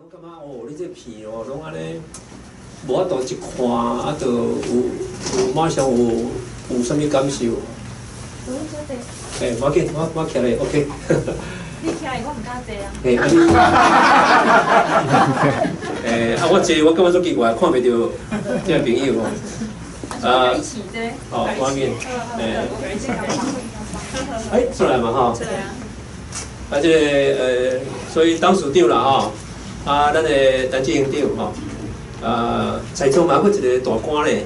拢感觉哦，你这片哦，拢安尼，无法度一看，啊，就有马上有啥物感受？无要紧，我徛咧 ，OK。你徛咧，我唔敢坐啊。我坐，我感觉足奇怪，看袂到这个朋友哦。一起啫。画面，出来嘛哈。出来啊。这个所以董事长啦吼，咱的陈志英长吼，在座嘛佫一个大官咧，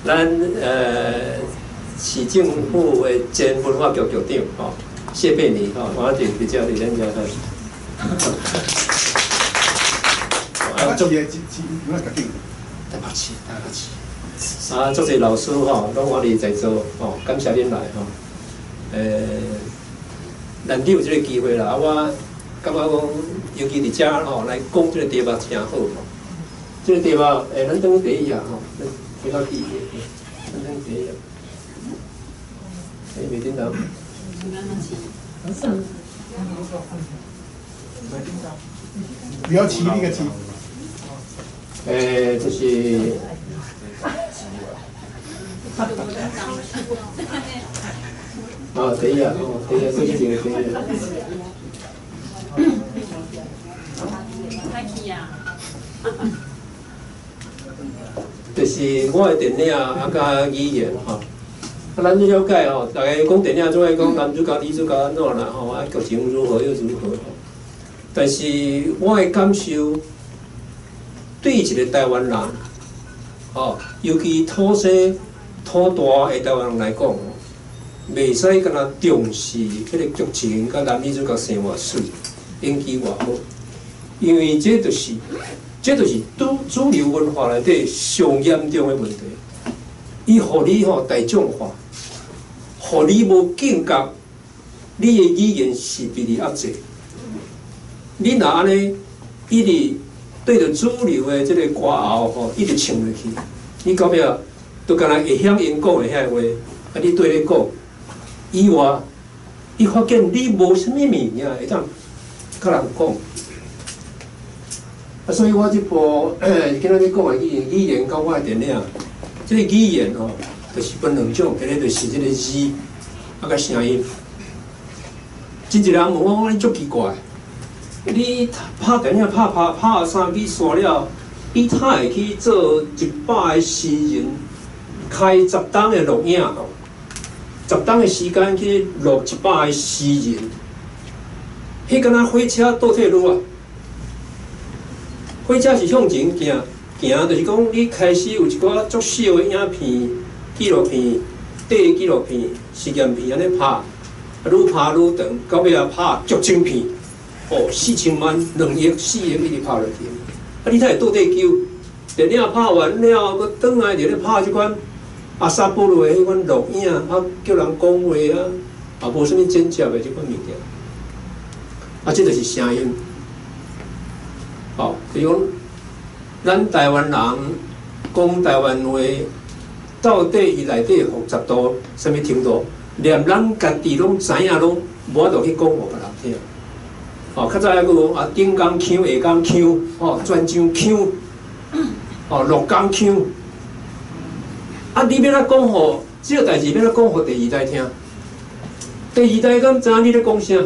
咱市政府的前文化局局长吼，谢佩妮吼，我就比较伫咱遮哈。台北市。足侪老师吼，拢我哋在座吼，感谢恁来吼。难得有这个机会啦，我感觉讲，尤其伫遮吼来讲这个题目真好吼。这个题目咱等于第一啊吼，咱比较第一，咱等于第一。袂听到？不要起那个起。就是。第一啊，最近第一。就是我的电影甲语言吼，咱去了解吼，大家讲电影总爱讲男主角、女主角安怎啦吼，剧情如何又如何吼。但是我的感受，对一个台湾人，尤其土生土大的台湾人来讲，袂使干那重视迄个剧情，甲男女主角生偌水，演技偌好，因为这就是主流文化内底上严重的问题。伊互你大众化，互你无警觉，你的语言是被你压制。你若安尼一直对着主流的这个歌喉一直唱落去，你到尾都敢若会晓因讲的遐话，你对咧讲。以外，伊发现你无啥物物件会当甲人讲，所以我这部今仔日讲的语言，甲我的电影，这个语言就是分两种，一个就是这个字，甲声音。真一人问我，你足奇怪，你拍电影拍3支线了，你他会去做100个诗人，开10档的录影10档的时间去录100个诗人，迄敢若火车倒退路啊！火车是向前行，就是讲你开始有一寡足小的影片、纪录片、短纪录片、实验片安尼拍，愈拍愈长，到尾拍剧情片，4000万、2亿、4亿一直拍落去。你才会倒退救？电影拍完了，佮转来就咧拍即款。阿萨布鲁的迄款录影，叫人讲话无啥物剪接的即款物件，这就是声音。比如咱台湾人讲台湾话，到底伊内底复杂度、啥物程度，连咱家己拢知影，拢无法度去讲互别人听。较早还有顶港腔、下港腔、泉州腔、鹿港腔。你要怎讲互这个代志？要怎讲互第二代听？第二代敢知影你咧讲啥？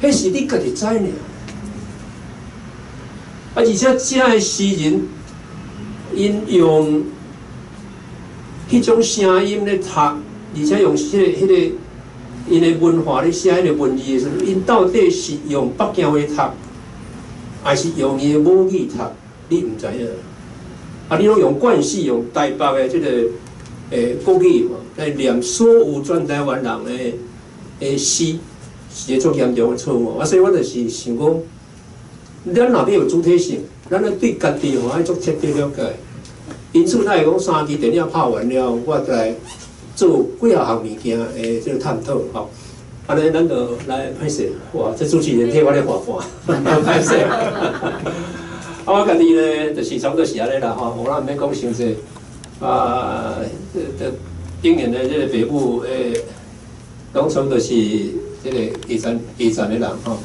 迄是你家己知尔。而且这个诗人，因用迄种声音咧读，而且用迄个因的文化咧写迄个文字的时候，因到底是用北京话读，还是用伊的母语读？你毋知影。你拢用惯势用台北的这个国语来念所有全台湾人的诗，是一个足严重的错误。所以我就是想讲，咱若要有主体性，咱要对家己爱足彻底了解。因此，咱会讲3支电影拍完了，我再来做几项物件的这个探讨吼。安尼咱就来拍摄，哇！这主持人替我咧画画，拍摄。我家己呢，就是差不多是安尼啦吼，我毋免讲伤济。今年的这个北部拢差不多是这个基层的人吼，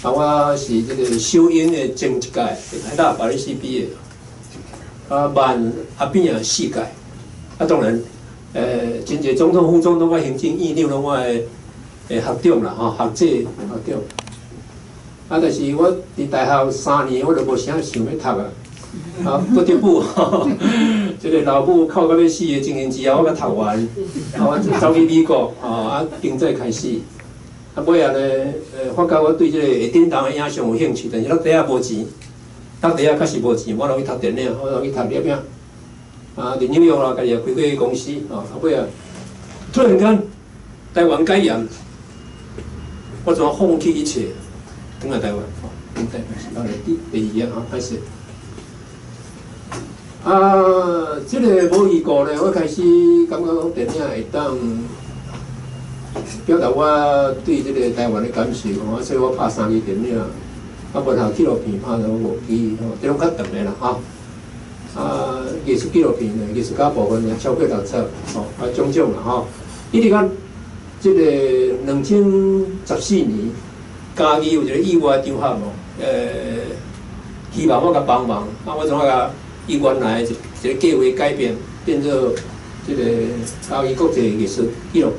我是这个小英的前一届，台大法律系毕业，慢阿扁啊4届，当然，真侪总统、副总统、行政院长拢我的学长啦，学者、学长。但是我伫大学3年，我就无啥想要读啊，不得不这个老母靠到要死的情形之下，我甲读完，我走去美国，经济开始。尾啊咧，发觉我对这个会叮当的影像有兴趣，但是落地啊无钱，落地啊确实无钱，我落去读电影，我落去读摄影，伫纽约啦，家己也开过公司，尾啊，突然间台湾解严，我怎放弃一切，返来台湾，现在第2开始。这个无预告咧，我开始感觉讲电影会当。表达我对这个台湾的感受，所以我拍3支电影，文学纪录片拍了5支，这拢较长的啦，艺术纪录片的艺术家部分呢超过60册，种种啦，一直到这个2014年，嘉义有一个意外场合希望我甲帮忙，我怎甲伊原来一个计划改变，变做这个嘉义国际艺术纪录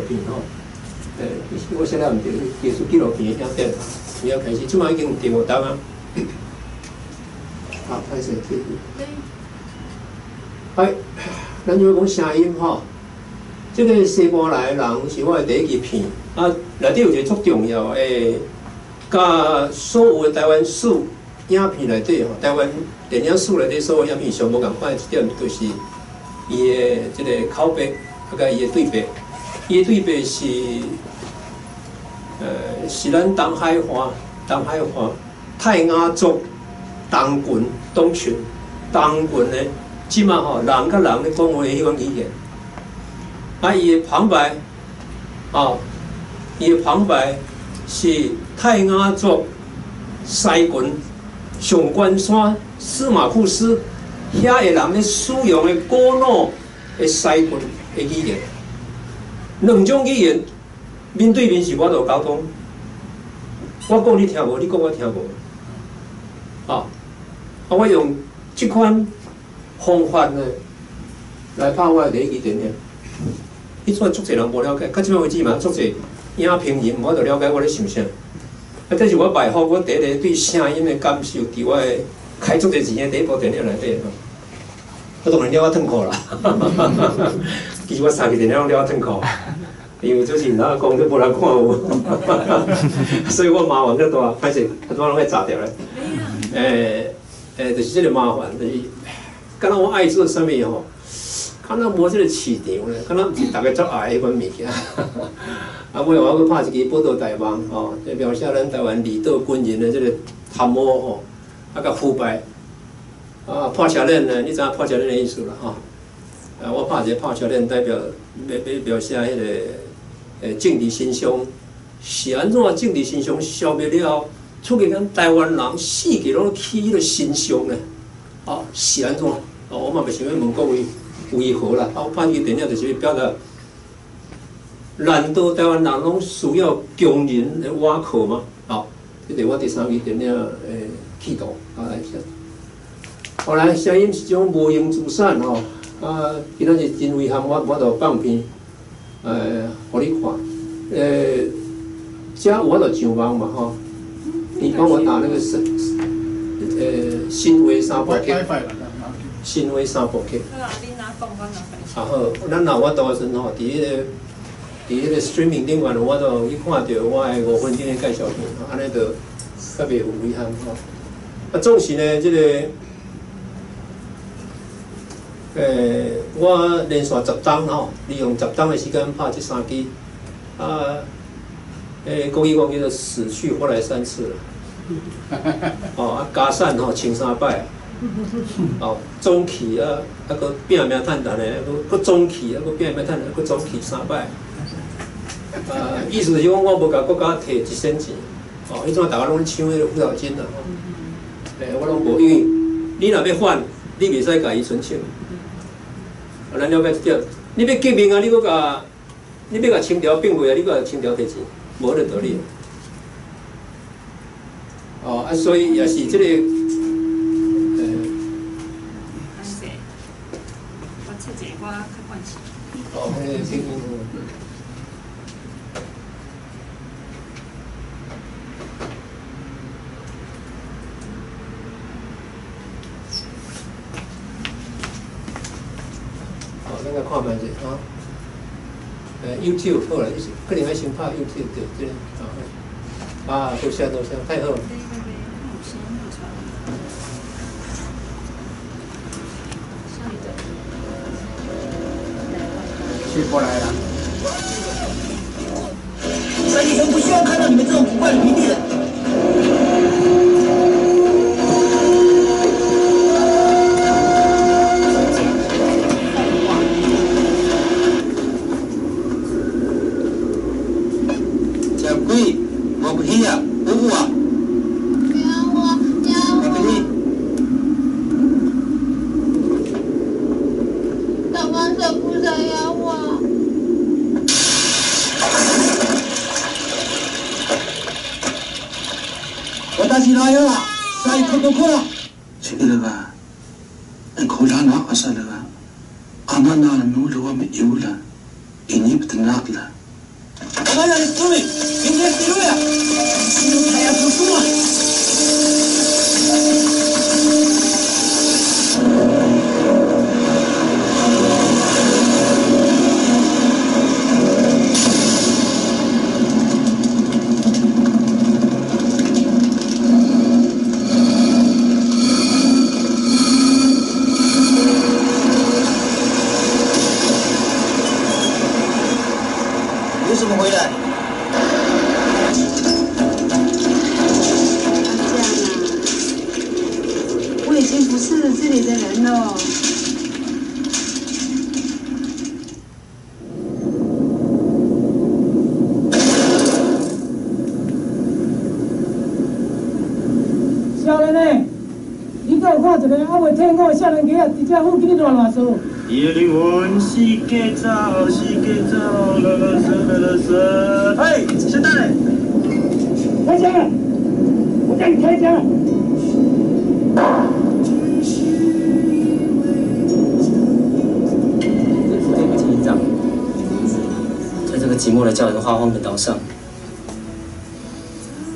片我现在唔对艺术纪录片影展，你要开始，即摆已经有第5档啊。开始继续。咱就讲声音这个西部来的人是我的第1支片，内底有一个足重要的，甲所有的台湾史影片内底台湾电影史内底所有影片上无共款的一点，就是伊的这个口碑，甲伊的对白。伊的对白是，是咱东海话，泰雅族东群的，即马人甲人咧讲话迄种语言。伊的旁白，伊的旁白是泰雅族西群上关山司马库斯遐个人咧使用的古老的西群的语言。2种语言面对面是我就沟通，我讲你听无，你讲我听无，我用这款方法呢来拍我的第1支电影。迄阵足侪人无了解，到即摆为止嘛，足侪影评人我就了解我咧想啥。这是我摆放我第一个对声音的感受，伫我的开足侪钱的第1部电影内底。我当然了我脱裤啦，其实我3支电影拢了我脱裤，因为做是人讲，都无人看有，所以我麻烦较大，歹势，很多人会炸掉咧。就是这个麻烦，就是，敢若我爱做啥物敢若无这个市场咧，敢若毋是大家足爱迄款物件。尾我去拍一支《宝岛大梦》这描写咱台湾离岛军人的这个贪污甲腐败。破车链呢？你知影破车链的意思啦我拍一个破车链，代表要描写迄个政治真相是安怎？政治真相消灭了后，出现咱台湾人世界拢起迄个真相呢？是安怎？我嘛袂想要问各位为何啦？我拍一个电影就是要表达，难道台湾人拢需要强人来挖苦吗？这是我第3支电影的企图来写。后来声音是种无形资产今仔日真遗憾，我就放片，互你看。遮我就上网嘛你帮我打那个新威3部曲，新威3部曲。好，咱若我到时阵伫迄个 streaming 顶面，我就去看到我的5分钟的介绍片，安尼就较袂有遗憾总是呢，这个。我连续10档利用10档的时间拍这3支，国语讲叫做死去活来3次了，加散请3摆，中气个拼命趁单的，个中气个拼命趁，个中气3摆，意思是讲我无甲国家摕1仙钱，迄阵大家拢抢迄个辅导金啦，我拢无，因为你若要反，你袂使甲伊申请。咱了解一点，你要革命你要甲清朝并回你要清朝摕钱，无迄个道理。哦啊，所以也是这个，我切一个我较关心。哦，迄个声音。咱来看卖者哈。YouTube 好啦，可能要先拍 YouTube 对这个啊，多谢多谢，太好了。去过来了。三里屯不希望看到你们这种古怪的平地人。私来了，再看都看了。这个吧，那口罩拿下来了，阿妈拿了弄了我们有了，ini betul nak lah. Mana ni suami? Ini tiru ya? Ini saya semua.少年诶，你敢有看一个还未听过少年家啊，伫遮附近乱乱说？伊的灵魂是假造，是假造，了。哎，先等嘞！开枪啊！我叫你开枪！对不起，营长，在这个寂寞的叫人发慌的岛上，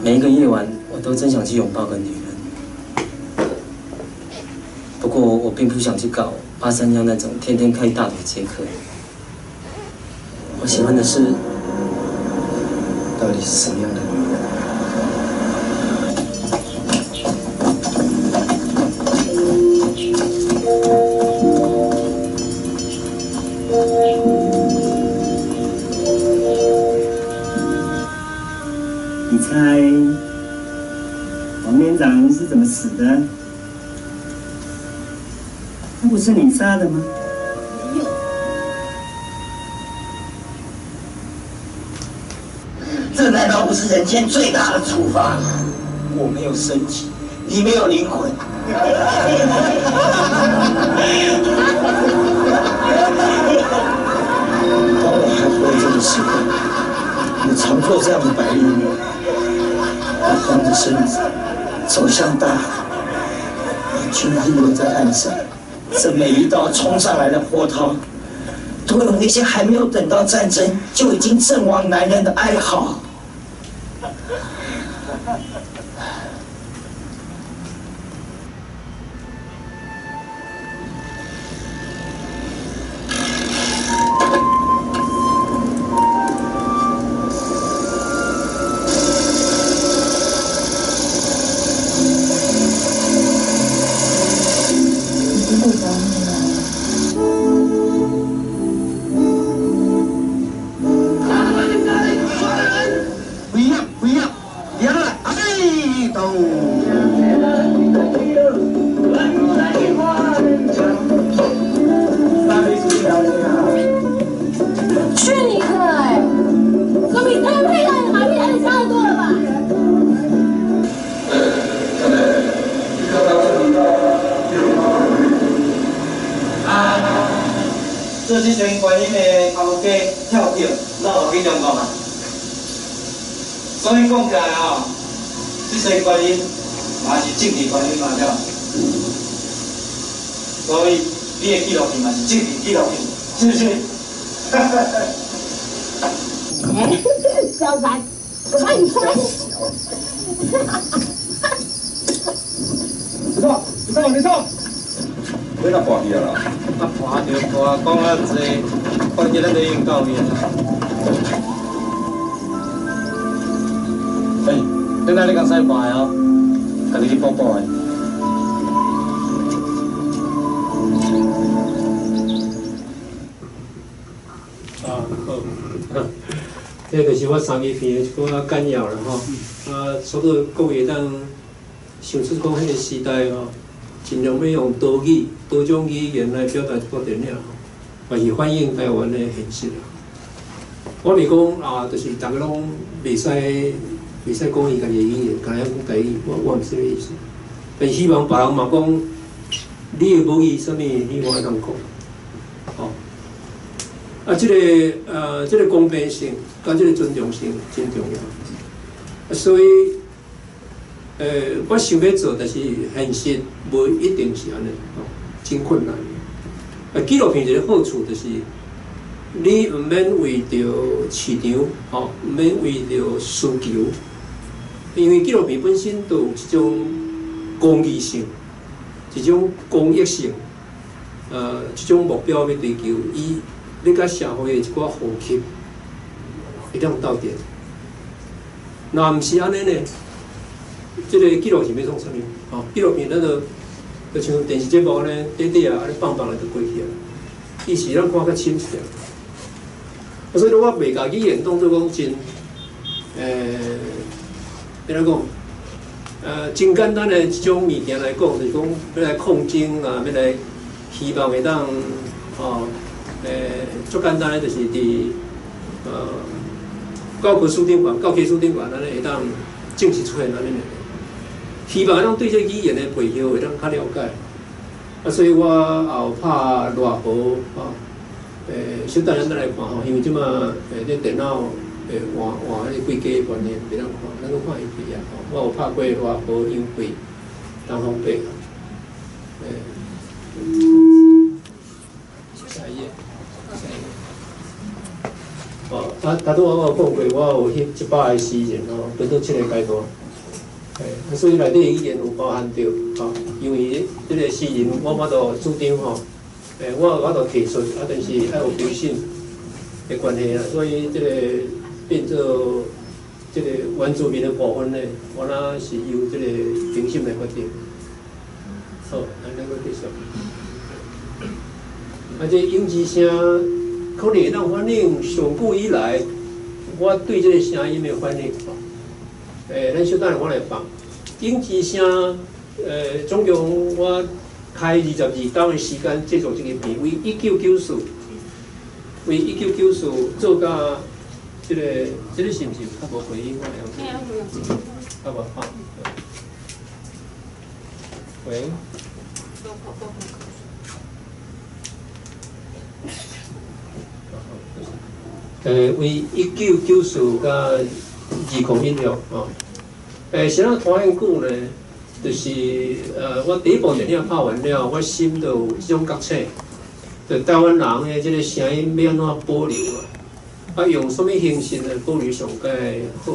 每一个夜晚，我都真想去拥抱个女人。不过我并不想去搞83幺那种天天开大腿接客。我喜欢的是，到底是什么样的女人？你猜王连长是怎么死的？那不是你杀的吗？没有。这难道不是人间最大的处罚？我没有身体，你没有灵魂。当我还活着的时候，我常做这样的白日梦。我光着身子走向大海，军舰留在岸上。这每一道冲上来的波涛，都有那些还没有等到战争就已经阵亡男人的哀嚎。这是全观音的头家跳跳，那有去中国啊？所以讲起来哦，这些观音嘛是政治观念嘛对。所以你的纪录片嘛是政治纪录片，是不是？小白，我把你摔死！你错，你若破去啦，破着破讲啊济，反正咱都已经到面啦。等下你讲使破的哦，家己去补补的。好，这就是我3支片的一个简要啦吼。所有各位当想出讲迄个时代吼，尽量要用多语、多种语言来表达一部电影吼，也是反映台湾的现实啦。我袂讲就是大家拢袂使讲伊家己的语言，干遐讲台语，我毋是这个意思。但希望别人嘛讲，你的母语啥物，你我会当讲，吼。这个公平性，甲这个尊重性真重要。所以，我想要做，但是现实无一定是安尼，真困难。纪录片一个好处就是，你毋免为着市场，毋免为着需求，因为纪录片本身都有一种公益性，一种公益性，一种目标要追求你甲社会的一寡互吸，会当斗阵。若毋是安尼呢？即个纪录片要创啥物？纪录片咱就像电视节目呢，短短安尼放放就过去啊。伊是咱看较深切。所以我袂甲语言当作讲真，怎样讲？真简单的一种物件来讲，就是讲要来抗争啊，要来希望会当最简单的就是伫教科书顶悬、教科书顶悬，安尼会当正式出现安尼。希望咱对这语言的背后会当较了解。所以我后拍热河小等咱来看吼，因为即马这电脑换迄几家观念袂当看，咱搁看伊几啊。我有拍过热河、优惠、东方北下一页。头拄我有讲过，我有翕100个诗人分到7个阶段。所以内底语言有包含着因为即个诗人我都主张我都提出但是要有标准的关系啦，所以即个变做即个原住民的部分呢，我那是由即个评审来决定。好，咱搁继续。这有字声。可能会当反映上久以来我对这个声音的反应。咱小等下我来放。影之声，总共我开22周的时间制作这个片，为1994做到这个是毋是较无回应我样？较无好。喂。为1994到2016谁人拖很久呢？就是我第一部电影拍完了，我心就有这种觉醒，就台湾人的这个声音要安怎保留用什么形式来保留上佳好？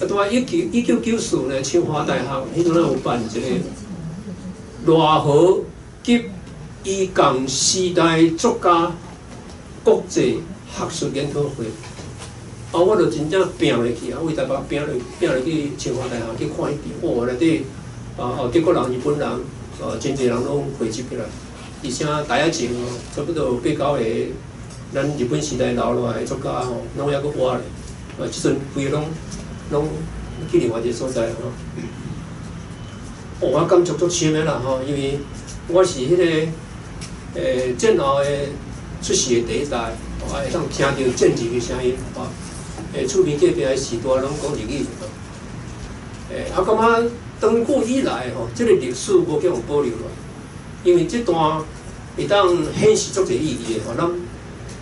拄啊1994呢，清华大学迄阵有办一个热河及伊共时代作家国际学术研讨会，我就真正拼落去为台北拼落去清华大学去看一遍，内底德国人、日本人，真侪人拢汇集起来，而且大家前差不多8、9个咱日本时代留落来的作家拢还阁活咧，即阵规个拢去另外一个所在我感触足深的啦因为我是迄个战后的出世的第一代。会当听到政治的声音，厝边隔壁的时代拢讲日语，感觉长久以来这个历史无叫人保留落，因为这段会当显示足侪意义的咱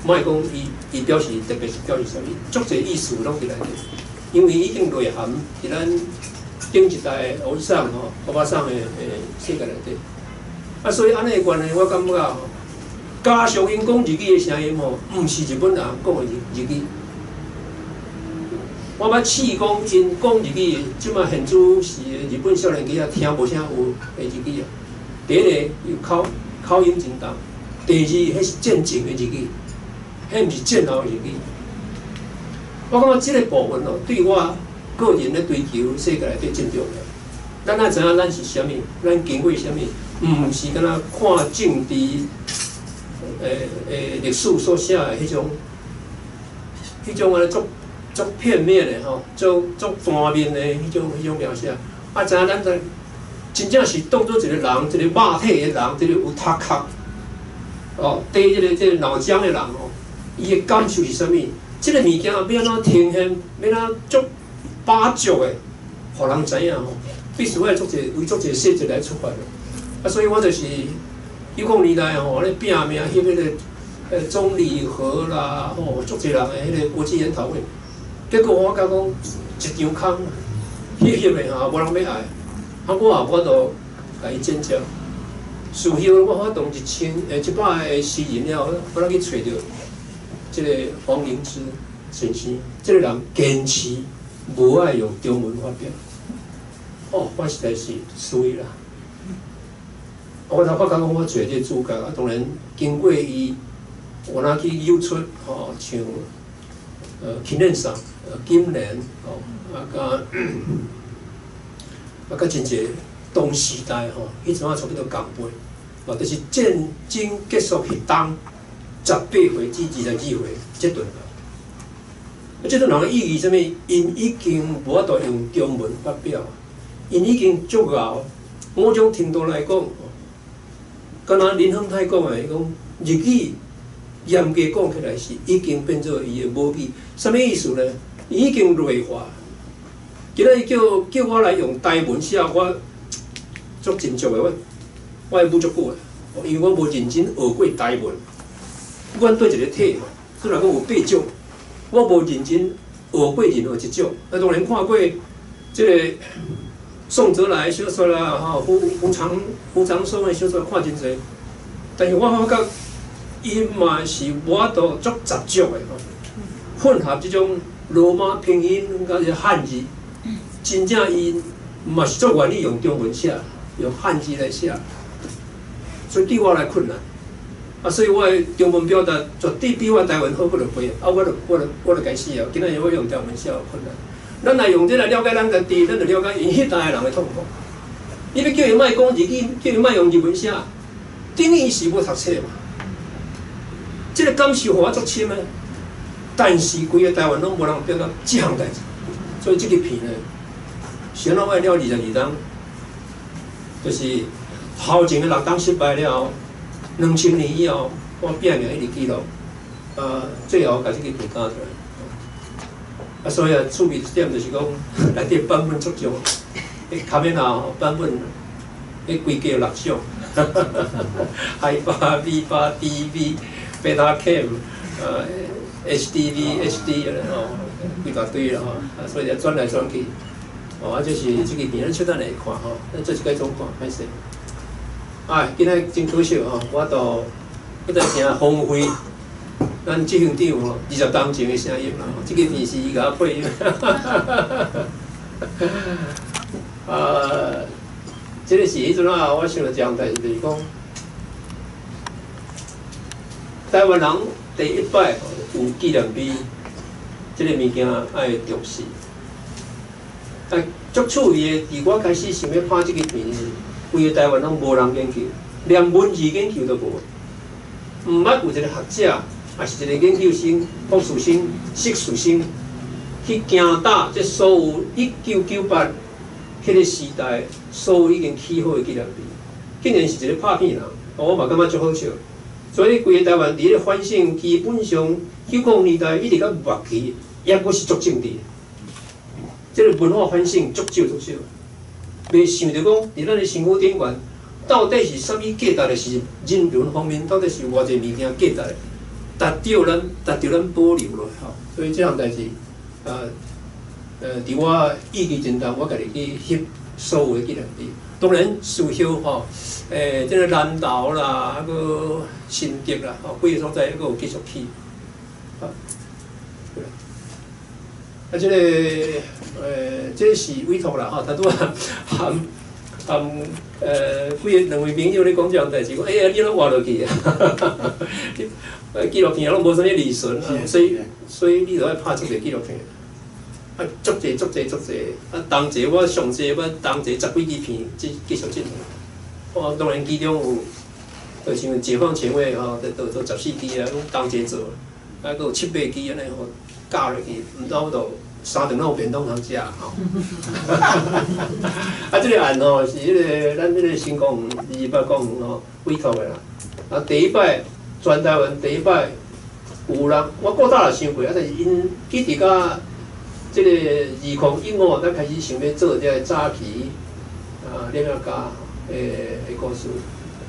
莫讲伊表示特别是表示啥物，足侪意思拢伫内底，因为已经内涵伫咱顶一代的偶像吼，欧巴桑的世界内底。啊，所以安尼的关系，我感觉吼，加上因讲日语的声音吼，毋是日本人讲的日语。我捌试讲因讲日语，即马现主是日本少年家啊，听无啥有的日语啊。第一个有口音真重，第二迄是渐进的日语，迄毋是渐后的日语。我感觉即个部分哦，对我个人咧追求世界内底真重要。咱也知影咱是啥物，咱经过啥物，毋是敢若看政治历史所写的迄种安尼足片面的吼，足单面的迄种描写。啊，知影咱真正是当做一个人，一个肉体的人，一个有头壳，哦，对即个脑浆的人哦，伊的感受是啥物？即个物件要安怎呈现，要安怎足把足的，互人知影吼。必须要为足一个细节来出发的。啊，所以我就是19年来吼，咧拼命翕迄个中理和啦，吼，足侪人的迄个国际研讨会。结果我甲讲一场空，翕的吼，无人要爱。啊，我也无度甲伊剪接。事后我发动100个诗人了，我来去找着即个黄灵芝先生，即个人坚持无爱用中文发表。哦，我实在是衰啦！我感觉我找这主角啊，当然经过伊，我拿去演出吼，像金莲上、金莲吼，甲真侪同时代吼，迄阵啊差不多共辈，哦，就是战争结束迄当18岁至22岁这段。这段人的意义什么？因已经无法度用中文发表。因已经足够，某种程度来讲，敢若林亨泰讲的，伊讲日语严格讲起来是已经变做伊的母语。什么意思呢？已经内化。今仔伊叫我来用台文写，我足真足的，我会母足久的，因为我无认真学过台文。阮对一个体吼，虽然讲有8种，我无认真学过任何一种。啊，当然看过即个。宋哲来小说啦，吼胡长松的小说看真侪，但是我发觉伊嘛是无法度足杂种的吼，混合即种罗马拼音甲是汉字，真正伊嘛是足愿意用中文写，用汉字来写，所以对我来困难。啊，所以我的中文表达绝对比我台湾好不了几啊！我就该死啊！今仔日我用台文写有困难。咱来用这来了解咱家己，咱就了解因迄代人的痛苦。你要叫伊莫讲日语，叫伊莫用日文写，等于伊是无读册嘛。这个感受互我足深啊！但是规个台湾拢无人表达这项代志，所以这个片呢，选了我了22档，就是头前的6档失败了，2000年以后，我拼命一直记录，最后把这个片搞出来。啊，所以啊，趣味一点就是讲，内底版本足少，卡面啊版本，规家6种，Hi 巴、V 巴、DV、Beta Cam、HDV、HD 哦，规大堆啦吼，所以转来转去，哦，就是这个片咱小等来看吼，咱做一个总看，歹势。啊，今仔真可惜吼，我到迄阵听荒废。咱执行长吼，20当前的声音啦，这个片是伊甲我配的。这个是迄阵啊，我想了一项代志，就是讲，台湾人第1摆有纪念碑，这个物件爱重视。但足趣味的，伫我开始想要拍这个片时，规个台湾拢无人研究，连文字研究都无。毋捌有一个学者。也是一个研究生、博士生、硕士生，去行打这所有1998迄个时代所有已经起好的纪念碑，竟然是一个拍片人，我嘛感觉足好笑。所以规个台湾伫咧反省，基本上90年代一直到末期，抑阁是足政治。这个文化反省足少，袂想着讲伫咱的生活典范，到底是啥物价值的是人伦方面，到底是偌济物件价值的。达到咱保留落吼，所以这项代志，伫我意义真重，我家己去翕所有的纪念碑。当然事后吼，即个南投啦，还个新竹啦，吼，几个所在还个有继续去。即个这是委托啦，吼，他拄啊含两位朋友咧讲这样代志，讲你拢活落去啊，纪录片拢无啥物利润啊，所以你著爱拍出个纪录片。啊，足济，啊，同齐我上济，我同齐10几支片，继续进行。当然其中有，就像解放前卫吼，都14支啊，拢同齐做，啊，佫有7、8支安尼吼，教落去，毋差不多3顿有便当通食吼。啊，即个案吼是咱即个新公园200公园吼委托的啦。啊，第一摆全台湾第一摆有人，我古早也想过，啊，但是因去伫甲。即个2015，咱开始想要做即个早期恋爱家的故事。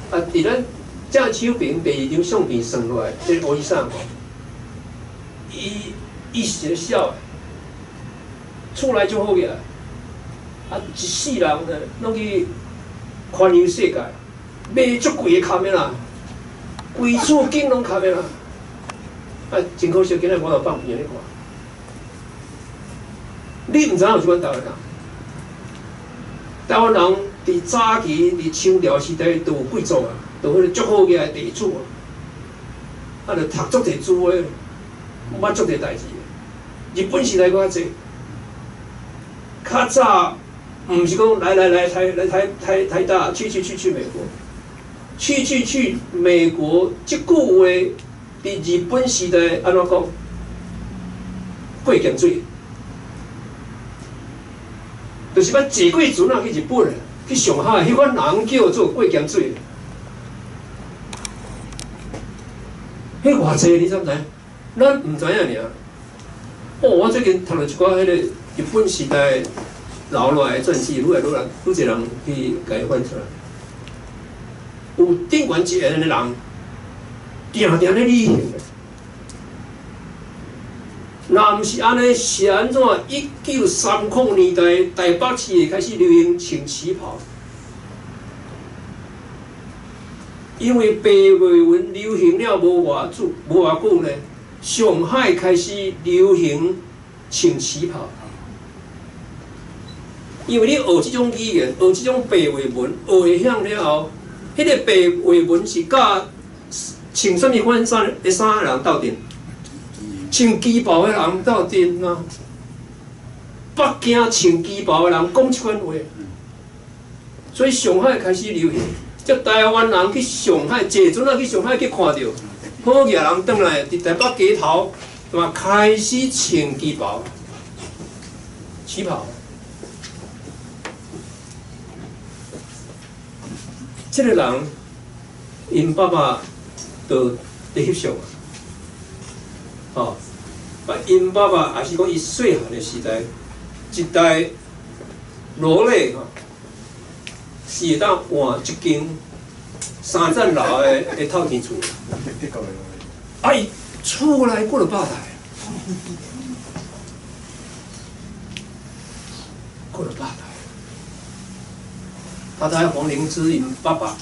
啊，伫咱正手边第2张相片算落来，即个吴医生吼，伊是个笑的，厝内就好个，啊，一世人呢，拢去环游世界，买足贵的卡面啦，规厝景拢卡面啦，啊，真可惜，今日我著放片咧看。你毋知影有即款台湾人？台湾人伫早期伫清朝时代都有贵族啊，都迄个足好个地主啊，啊，著读足侪书诶，捌足侪代志。日本时代搁较济，较早毋是讲来台大去美国，去美国，即句话伫日本时代安怎讲？过咸水。就是要坐过船啊，去日本去上海，迄款人叫做过咸水。迄偌济你知唔知？咱唔知影尔。我最近读了一寡迄个日本时代留落来的传记，愈来愈侪人去甲伊翻出来。有顶悬一个人，定咧旅行。若毋是安尼，是安怎？1930年代台北市会开始流行穿旗袍，因为白话文流行了无偌久呢，上海开始流行穿旗袍。因为你学即种语言，学即种白话文，学会晓了后，迄个白话文是甲穿什么款衫的人斗阵。穿旗袍的人斗阵啊！北京穿旗袍的人讲即款话，所以上海开始流行。即台湾人去上海，坐船啊去上海去看到，好野人转来伫台北街头，嘛开始穿旗袍，旗袍。即个人，因爸爸就伫翕相啊。哦，啊，因爸爸也是讲伊细汉的时代，一台罗勒吼，是会当换一间3层楼的透天厝。啊，伊厝内过了8台，过了8台。他在黄灵芝因爸爸，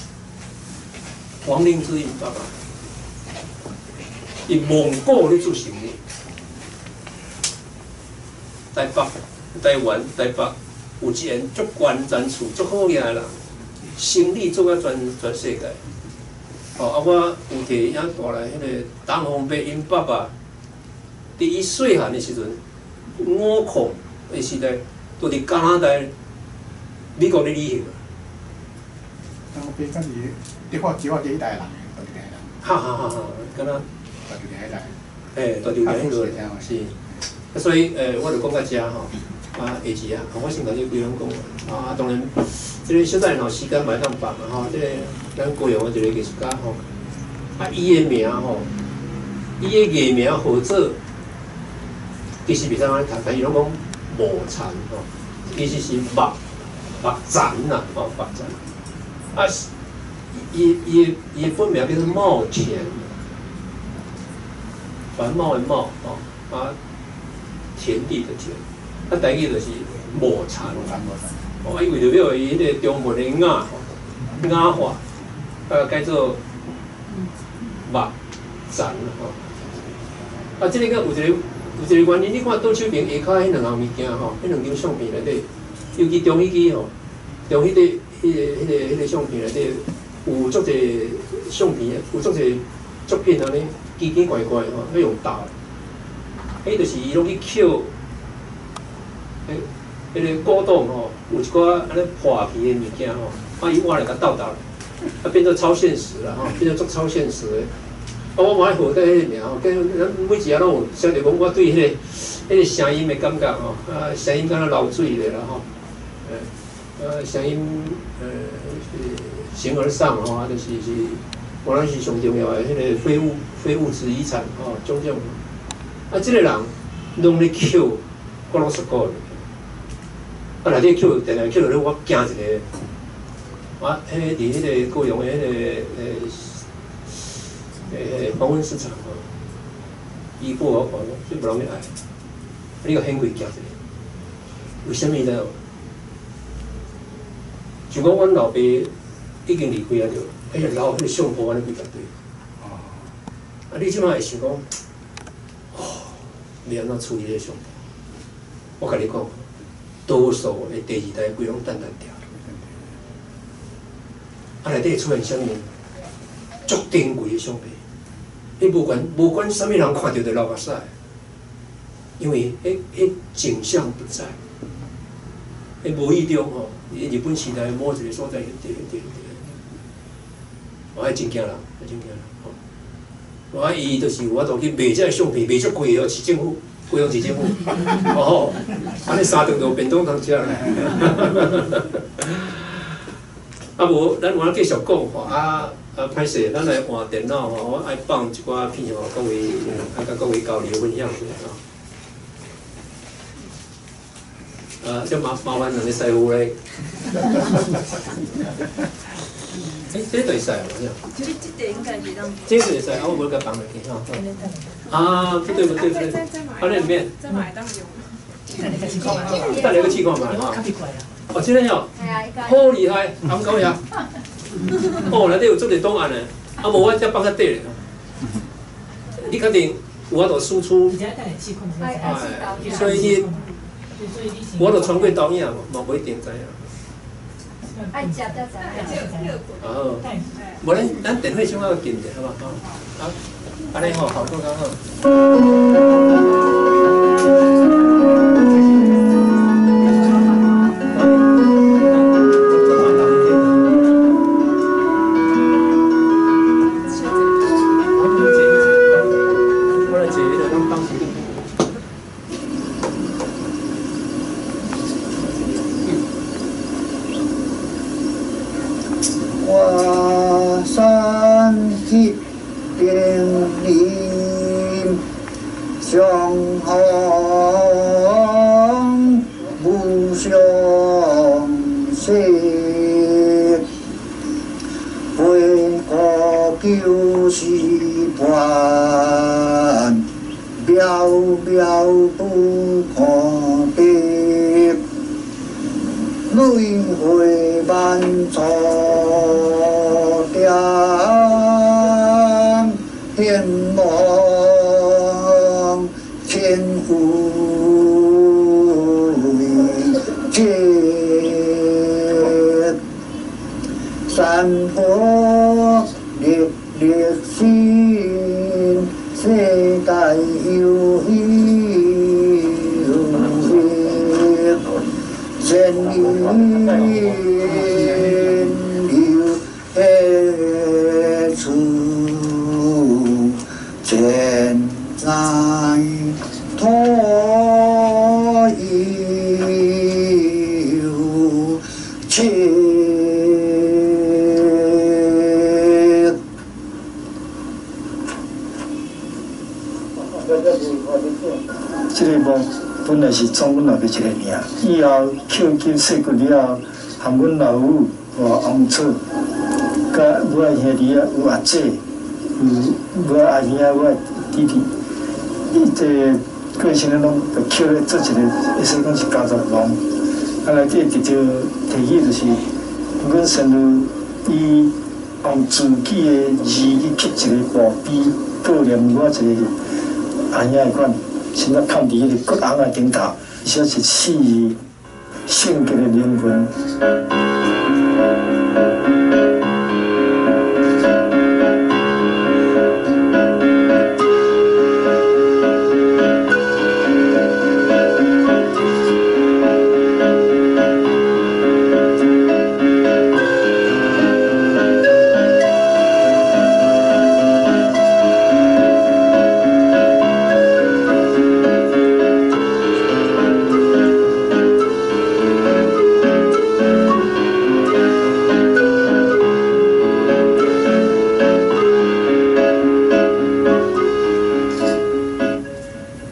伊蒙古咧做生意，台湾台北有一间足关键厝足好个人，生意做啊全世界。哦，啊，我有摕影带来迄个东方伯因爸爸，伫伊细汉的时阵，50的时代，都伫加拿大、美国咧旅行。东方伯敢是伫看招啊第一代人，到伫遐人。哈，敢若。大条遐来，大条遐落是，所以我就讲到遮吼，啊，下次啊，我先甲你规人讲啊，当然，即个小等吼时间嘛当办嘛吼，即个咱高雄的一个艺术家吼，啊，伊的名吼，伊的艺名号做，其实袂使安尼读，但伊拢讲木蝉吼，其实是目蝉呐，哦，目蝉，啊，伊的本名叫做茂田。繁茂的茂，啊，田地的田，啊，台语就是抹蚕。哦，伊为着要伊迄个中文的雅雅化，改做目蚕吼。啊，这个有一个原因，你看倒手边下骹迄两项物件吼，迄两张相片内底，尤其中迄支吼，中迄个相片内底有足侪相片，有足侪作品安尼奇奇怪怪吼，要用刀，迄就是伊拢去捡。迄个古董吼，有一寡安尼破皮的物件吼，啊伊挖来甲斗，啊变做超现实啦吼，变做足超现实的。啊，我无爱好在迄个名吼，跟咱每一下拢有晓得讲，我对迄个声音的感觉吼，啊声音敢若流水的啦吼，声音形而上吼，啊就是我咱是上重要的迄个非物质遗产吼，种种。啊，即个人拢咧捡各路十个。啊，内底捡定定捡落咧，我惊一个，啊，迄个伫迄个高雄的迄个黄昏市场吼，伊报我看讲，最不容易爱，你个很贵惊一个，为什么呢？就讲阮老爸已经离开啊，着，迄个老迄个相簿安尼几大堆，啊，你即摆会想讲，要安怎处理迄个相簿？我甲你讲。多数的第二代规拢淡掉，啊内底出现啥物足珍贵的相片，你无管啥物人看到就流目屎，因为迄景象不在，无意中吼，日本时代某一个所在我爱真惊人，吼，我伊就是我都去卖这相片，卖足贵哦，市政府。贵阳市政府，哦，安尼3顿就便当通食啦。啊无，咱我继续讲吼，歹势，咱来换电脑吼，我爱放一寡片吼，各位甲各位交流分享一下吼。这麻烦两个师傅咧。这个会使哦，这个应该是让。这个会使，我无甲放落去吼。啊，不对，放在里面。再买当用。再来个试看嘛，哈。哦，这个哦，好厉害，敢搞呀？哦，内底有做个档案的，啊无我才放较底咧。你确定有法度输出？所以我著传过导影嘛不一定知影。爱食才知。哦，无咱电话先要紧者，好嘛？好，安尼吼，效果较好。这个梦本来是创阮老爸一个名，以后捡金细骨了，含阮老母和王楚，甲我的兄弟啊，有阿姐，有我阿兄啊，我弟弟，伊这过身咧拢就捡咧做一个，会使讲是家族农。啊，内底直接提起就是，阮先祖伊用自己的字去刻一个墓碑，悼念我一个阿爷款，现在放伫迄个骨红的顶头，而且是4圣洁的灵魂。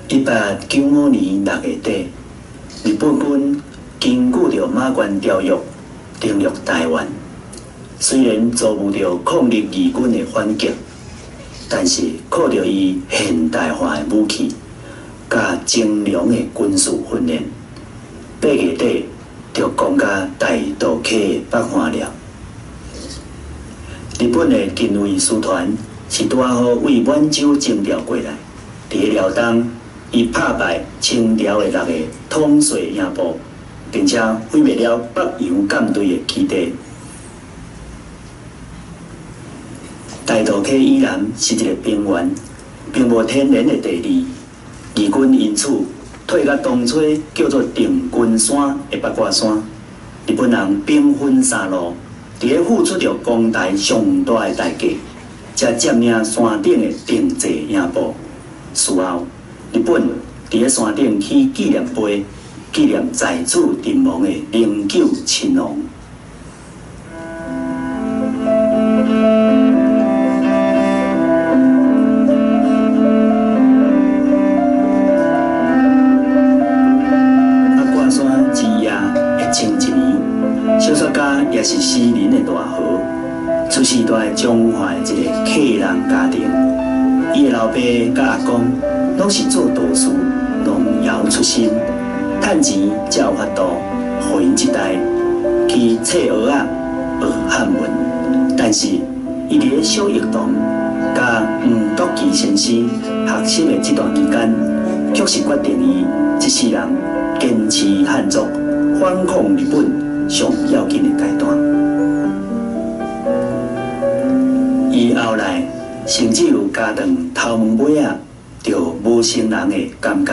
1895年6月底，日本军根据着马关条约登陆台湾。虽然遭遇着抗日义军的反击，但是靠着伊现代化的武器甲精良的军事训练，8月底就攻下大渡溪的北花寮。日本的近卫师团是拄好为满洲征调过来，伫个辽东。伊拍败清朝的6个统帅营部，并且毁灭了北洋舰队的基地。大渡溪以南是一个平原，并无天然的地理，义军因此退到当初叫做定军山的八卦山。日本人兵分3路，伫个付出着江台上大的代价，才占领山顶的定济营部。事后，日本伫个山顶起纪念碑，纪念在此阵亡的09亲王。挂山之夜会清一年，小说家也是诗人的大豪，出世在中华的一个客人家庭，伊的老爸甲阿公。拢是做道士、农窑出身，趁钱才有法度，互因一代去册学仔学汉文。但是，伊伫咧小学堂甲吴笃基先生学习的这段期间，却是决定伊一世人坚持汉族、反抗日本上要紧的阶段。伊后来甚至有家长头毛尾仔。就无成人的感觉。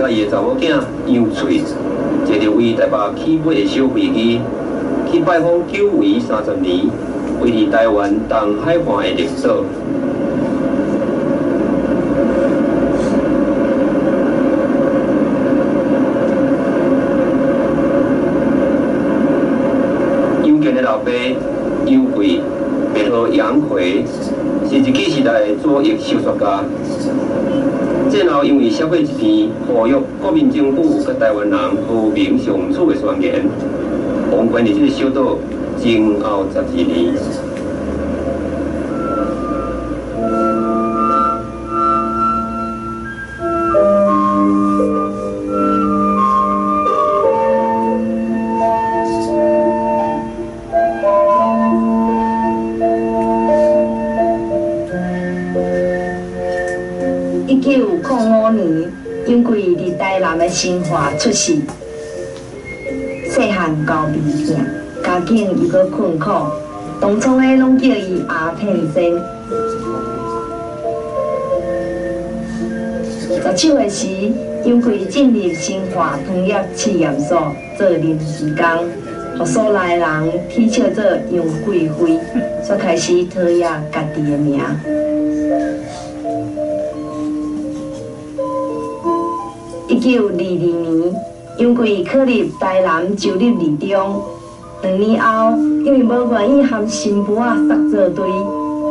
甲伊个查某囝杨翠，坐着为台北起飞的小飞机，去拜访久违30年，维持台湾东海岸的绿岛。杨健的老爸杨贵，别号杨奎，是日据时代的左翼小说家。战后因为写过一篇呼吁国民政府甲台湾人和平相处的宣言，亡权伫这个小岛前后12年。1905年，因为伫台南的新化出世，细汉交微囝，家境又搁困苦，当初咧拢叫伊阿片仙。19岁时，因为进入新化糖业试验所做临时工，互所内人起笑做杨贵妃，煞开始讨厌家己的名。1922年，杨贵考入台南州立二中。2年后，因为无愿意和新妇仔杀作对，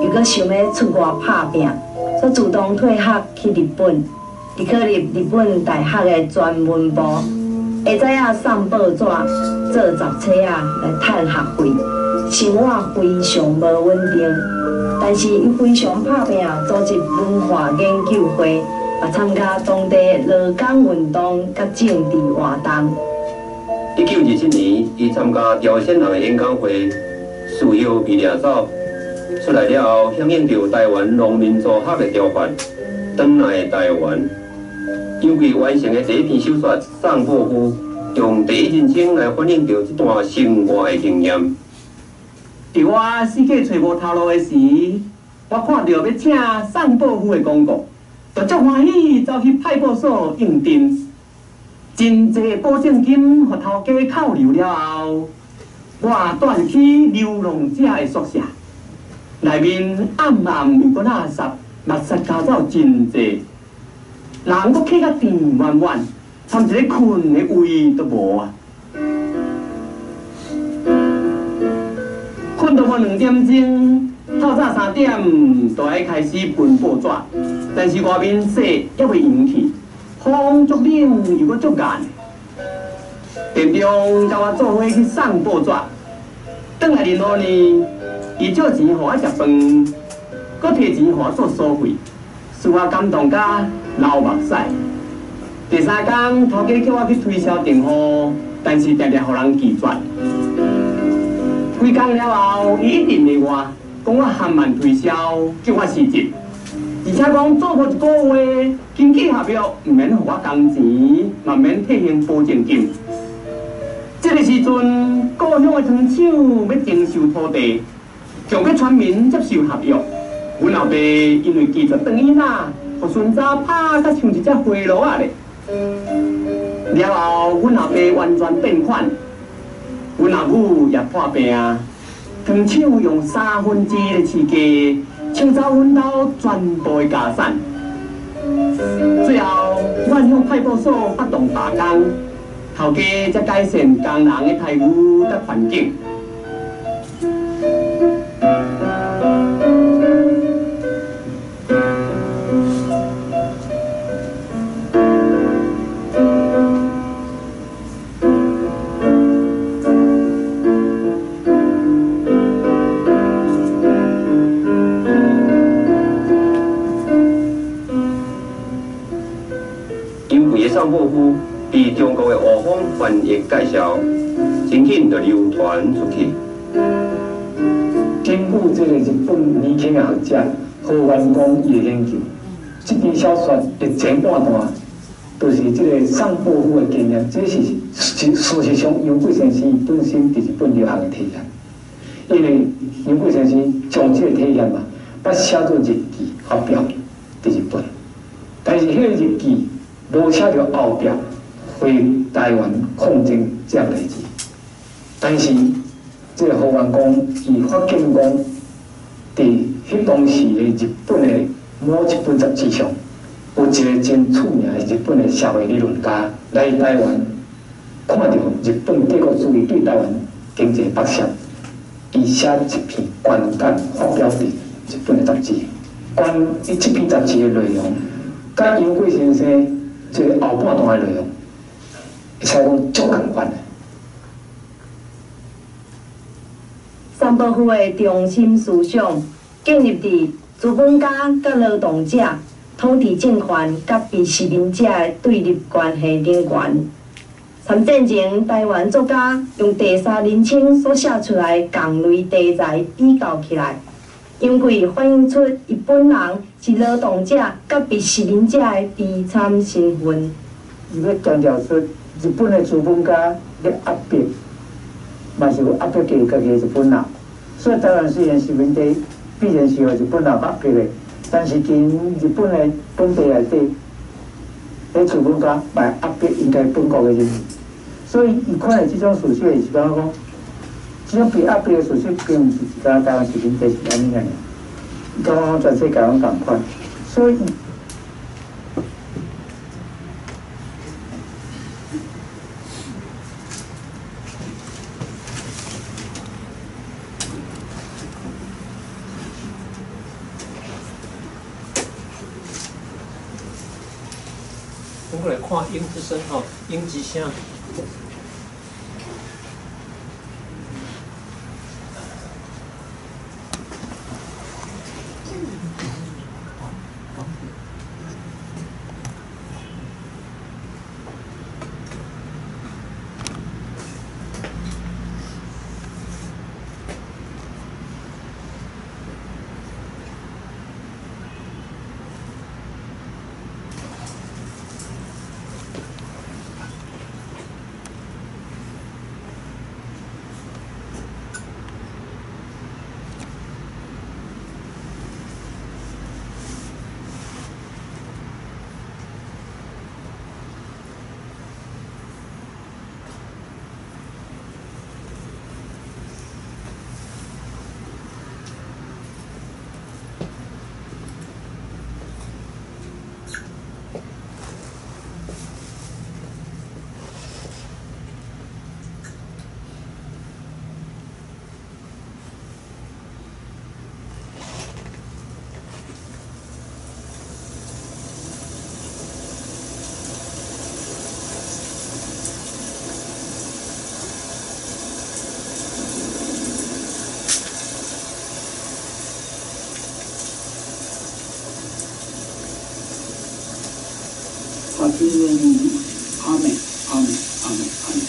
又搁想要出外打拼，所主动退学去日本。伊考入日本大学的专文部，会知影送报纸、做杂册来赚学费，生活非常无稳定。但是伊非常打拼，组织文化研究会。也参加当地劳工运动甲政治活动。1927年，伊参加朝鲜人的演讲会，事后被掠走。出来了后，响应着台湾农民组合的条款，返来台湾。杨贵完成的第一篇小说《送报夫》，用第一人称来反映着这段生活的经验。伫我世界找无头路的时，我看到要请送报夫的广告。就足欢喜，走去派出所应征，真济保证金互头家扣留了后，我带入去流浪者的宿舍，内面暗暗又搁垃圾，垃圾加走真济，人搁客甲甜满满，参一个困的位都无啊！困到我2点钟。透早3点就爱开始分报纸，但是外面雪还未融去，风足冷又搁足热。店长甲我做伙去送报纸，转来2年，伊借钱互我食饭，搁摕钱互我做所费，使我感动甲流目屎。第3天，头家叫我去推销订货，但是常常互人拒绝。几工了后，伊一定会我。讲我含慢推销，叫我辞职，而且讲做好1个月，经纪合约唔免互我工钱，嘛免退还保证金。这个时阵，故乡的厂厂要征收土地，强迫村民接受合约。阮老爸因为拒绝转去哪，互孙子拍甲像一只花螺啊咧。了后，阮老爸完全变款，阮老母也破病。糖厂用1/3的市价抢走阮兜全部的家产，最后我向派出所发动罢工，头家才改善工人的待遇甲环境。送报夫被中国的欧方翻译介绍，真紧就流传出去。经过这个日本年轻的学者何元光伊的研究，这篇小说的前半段都是这个送报夫的经验，这是事实上杨贵先生本身伫日本留学的体验，因为杨贵先生将这个体验嘛，把写作日记发表伫日本，但是迄个日记。无写着后壁回台湾抗争这样代志。但是，这个胡元光伊发现讲，伫迄当时的日本的某一本杂志上，有一个真出名的日本的社会理论家来台湾，看到日本帝国主义对台湾经济剥削，伊写一篇观感发表伫日本的杂志。伊这篇杂志的内容，甲杨贵先生这个后半段的内容，会使讲足共款的。三部曲的中心思想建立伫资本家甲劳动者、统治政权甲被殖民者的对立关系人员。参战前，台湾作家用第三人称所写出来同类题材比较起来，因为反映出伊本人是劳动者甲被殖民者的悲惨身份。伊要强调出日本的资本家咧压迫，嘛是有压迫家己的日本人。所以台湾虽然殖民地必然是由日本人压迫的，但是跟日本的本地内底，迄资本家来压迫应该本国的人民。所以伊看到这种事实，是感觉讲，这种被压迫的事实并不是只台湾殖民地是安尼样，刚刚全世界拢共款，所以。我们来看鹰之声吼，鹰之声。阿美，阿美，阿美，阿美。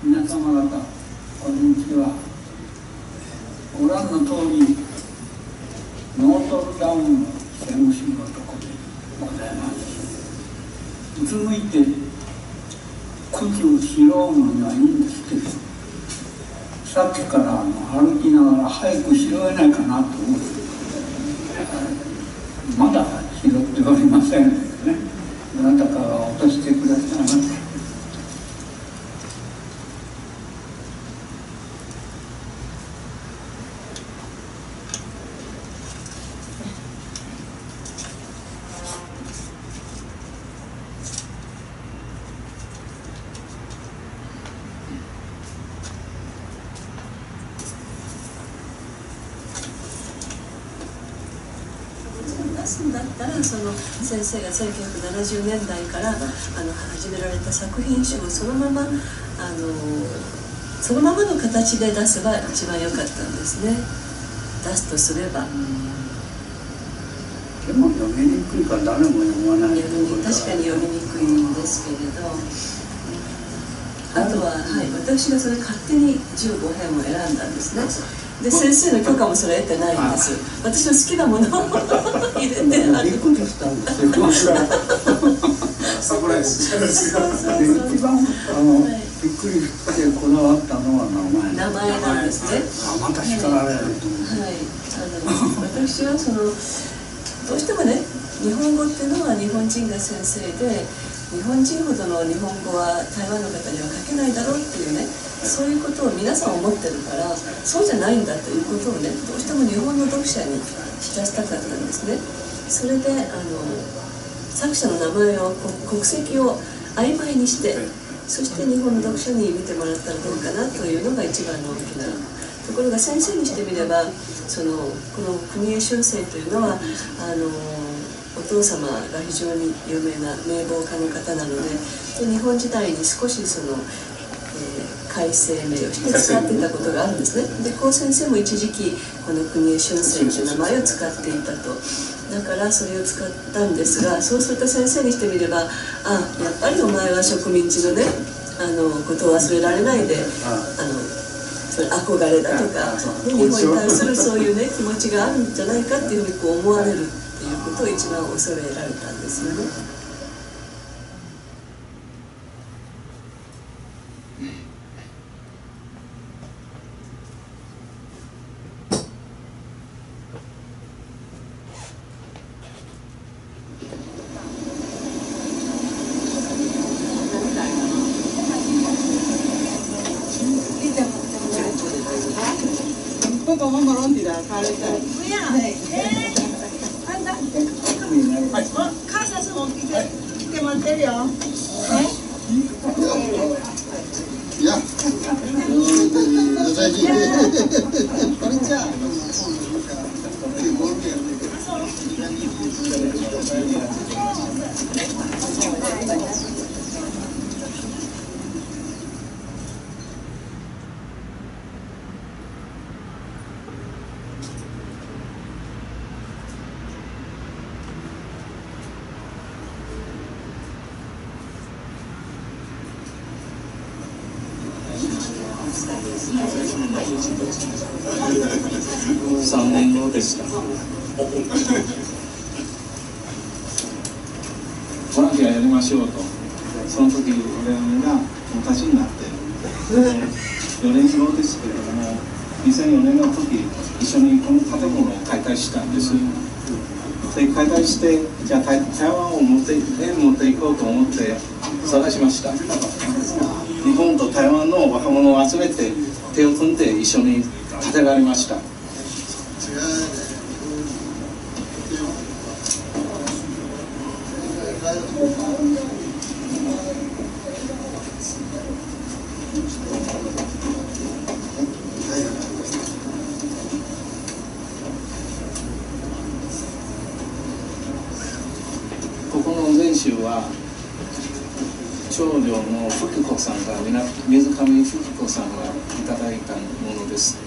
皆様方、こんにちは。ご覧の通り、ノートルダムの戦士のところでございます。うつむいて口を拾うのにはいいんですけど、さっきから歩きながら早く拾えないかなと思って、まだ拾っておりませんのでね、どなたかが落としてくださいませ。すんだったら、その先生が1970年代から始められた作品集をそのままの形で出せば一番良かったんですね。出すとすれば。でも読みにくいから誰も読まない。確かに読みにくいんですけれど、あとは、私がそれ勝手に15編を選んだんですね。で、先生の許可もそれ得てないんです。私の好きなものを入れてびっくりしたんですよ。サプライズ。一番びっくりしてこだわったのは名前なんですね。また叱られると思う。私はどうしてもね、日本語っていうのは日本人が先生で、日本人ほどの日本語は台湾の方には書けないだろうっていうね、そういうことを皆さん思ってるから、そうじゃないんだということをね、どうしても日本の読者に知らせたかったんですね。それで作者の名前を国籍を曖昧にして、そして日本の読者に見てもらったらどうかなというのが一番の大きな。ところが先生にしてみれば、この国枝俊生というのはお父様が非常に有名な名簿家の方なので、日本時代に少し改正名をして使っていたことがあるんですね。で、高先生も一時期この国枝俊生という名前を使っていたと。だからそれを使ったんですが、そうすると先生にしてみれば、やっぱりお前は植民地のねことを忘れられないで憧れだとか、日本に対するそういうね気持ちがあるんじゃないかっていうふうに思われるっていうことを一番恐れられたんですよね。3年後でした。ボランティアやりましょうと。その時俺がお立ちになって4年後ですけれども、2004年の時一緒にこの建物を解体したんです。で解体して、じゃあ台湾を持っていこうと思って探しました。日本と台湾の若者を集めて手を組んで一緒に建てられました。ここの全集は長女の福子さんが水上福子さんがいただいたものです。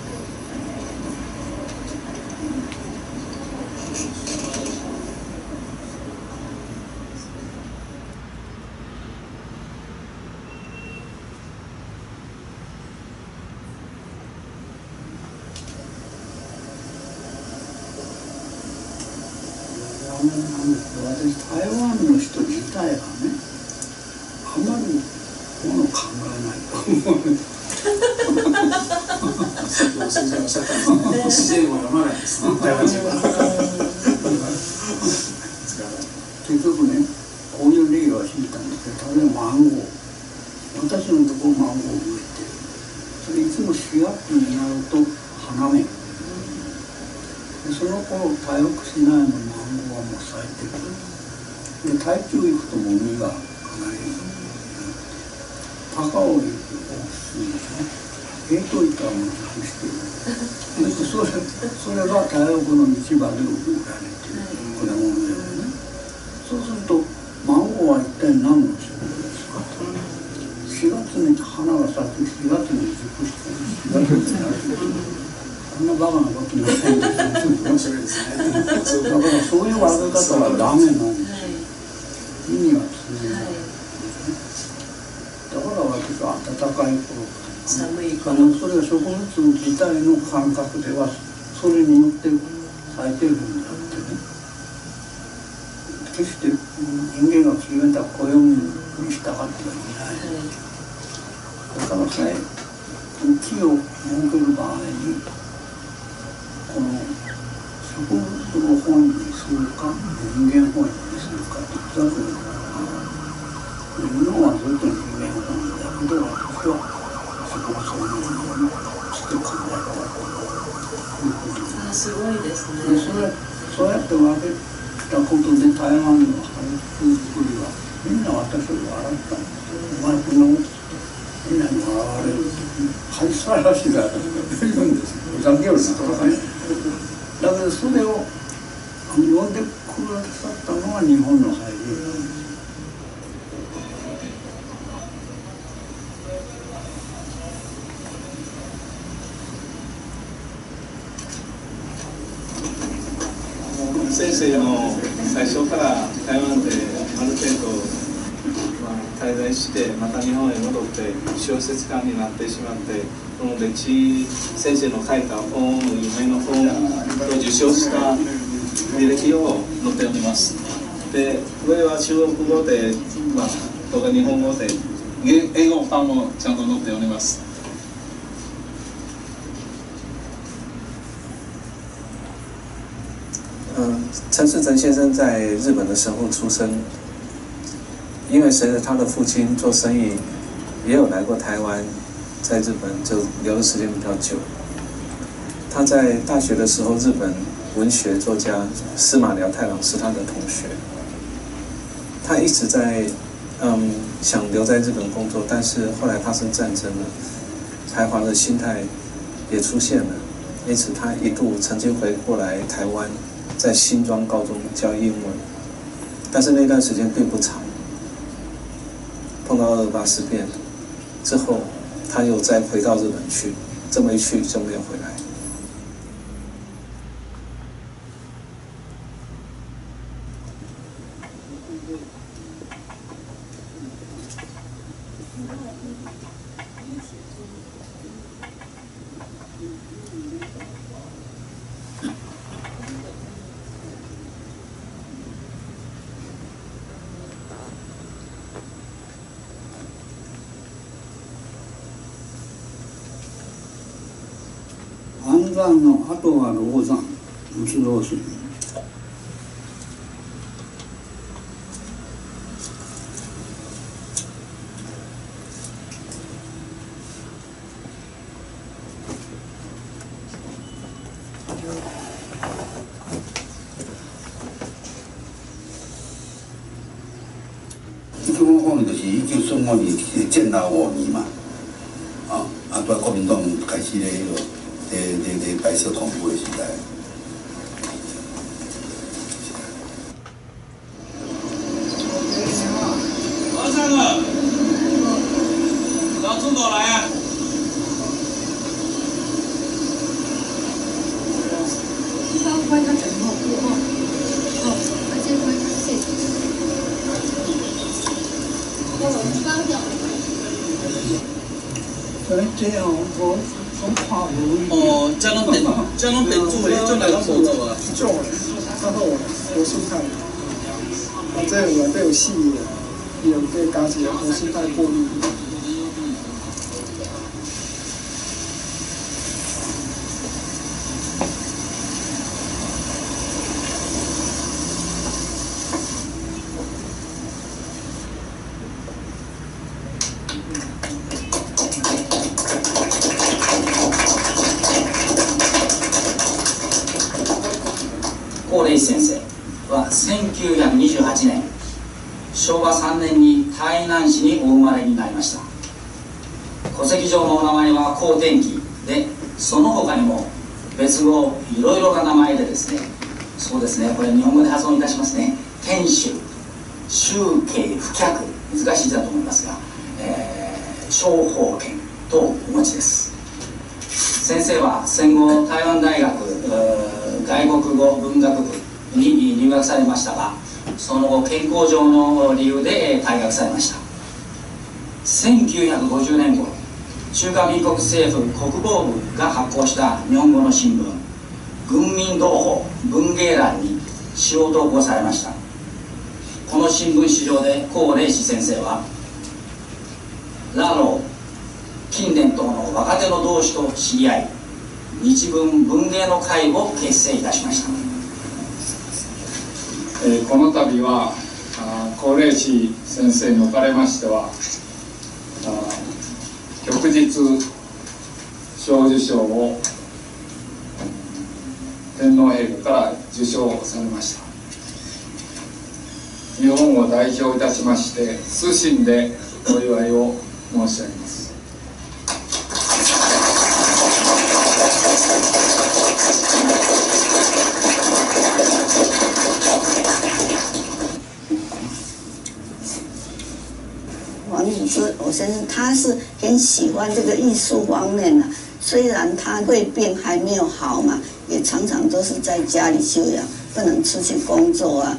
私台湾の人自体がね、あんまりものを考えないと思う。先生おっしゃったんですね。自然を読まないですね、台湾人は。結局ね、こういう例を引いたんですけど、例えばマンゴー。私のところマンゴーを植えてる。それいつも4月になると花芽。その頃多緑市内のマンゴーはもう咲いてくる。で、台中行くともう実がかなり高尾行くと大きいでしょ。冷凍イカはもう熟してる。それが台北の市場で売られてる。子供を産んでるね。そうすると孫は一体何の仕事ですか。4月に花が咲く、4月に熟して、4月になる。こんなバカなことになってるんですよ。面白いですね。だからそういう分け方はダメなんです。意味は通じない。だから私は暖かい頃からそれは植物自体の感覚ではそれによって咲いてるんであってね、決して人間が決めた暦に従ってはいない。だからさえ木を設ける場合にこの植物を本にするか人間本にするかだというのはずっと人間本だけど私は植物を本にして考えたということです。すごいですね。そうやって分けたことで台湾のハイスクール作りはみんな私を笑ったんですよ。お前こんなことみんなに笑われるハイスラらしいが言うんですよ。ふざけよるなとかね。だけどそれを呼んでくださったのが日本の俳優。先生の最初から台湾である程度、滞在してまた日本へ戻って小説家になってしまって、この歴史先生の書いた本、夢の本を受賞した履歴を載っております。で、上は中国語で、とか日本語で、英語版もちゃんと載っております。陈世成先生在日本的时候出生，因为随着他的父亲做生意，也有来过台湾，在日本就留的时间比较久。他在大学的时候，日本文学作家司马辽太郎是他的同学。他一直在想留在日本工作，但是后来发生战争了，排华的心态也出现了，因此他一度曾经回过来台湾。在新庄高中教英文，但是那段时间并不长。碰到228事变之后，他又再回到日本去，这么一去就没有回来。安山の後は老山、仏道水。基本方面就是1945年建党5年嘛，对国民党开始咧迄个。白色恐怖的时代。王三哥，老从哪来啊？一般关他整号过号，而且关他这个。我刚掉。这样我。将拢定住的，将来拢无做啊。做的，他和我心态，这有都有戏的，有对家己我心态过滤。高麗先生は1928年昭和3年に台南市にお生まれになりました。戸籍上のお名前は高天気で、その他にも別語いろいろな名前でですね、そうですね、これ日本語で発音いたしますね。天主、宗慶、不客、難しい字だと思いますが、小法権とお持ちです。先生は戦後台湾大学外国語文学部に入学されましたが、その後健康上の理由で退学されました。1950年頃、中華民国政府国防部が発行した日本語の新聞「軍民同胞文芸欄」に詩を投稿されました。この新聞紙上で高礼士先生はラロー近年等の若手の同志と知り合い、日文文芸の会を結成いたしました。この度は高礼士先生におかれましては旭日小綬章を天皇陛下から受章されました。日本を代表いたしまして謹んでお祝いを申し上げます。王宇之我先生他是很喜欢这个艺术方面的，虽然他胃病还没有好嘛，也常常都是在家里休养，不能出去工作啊。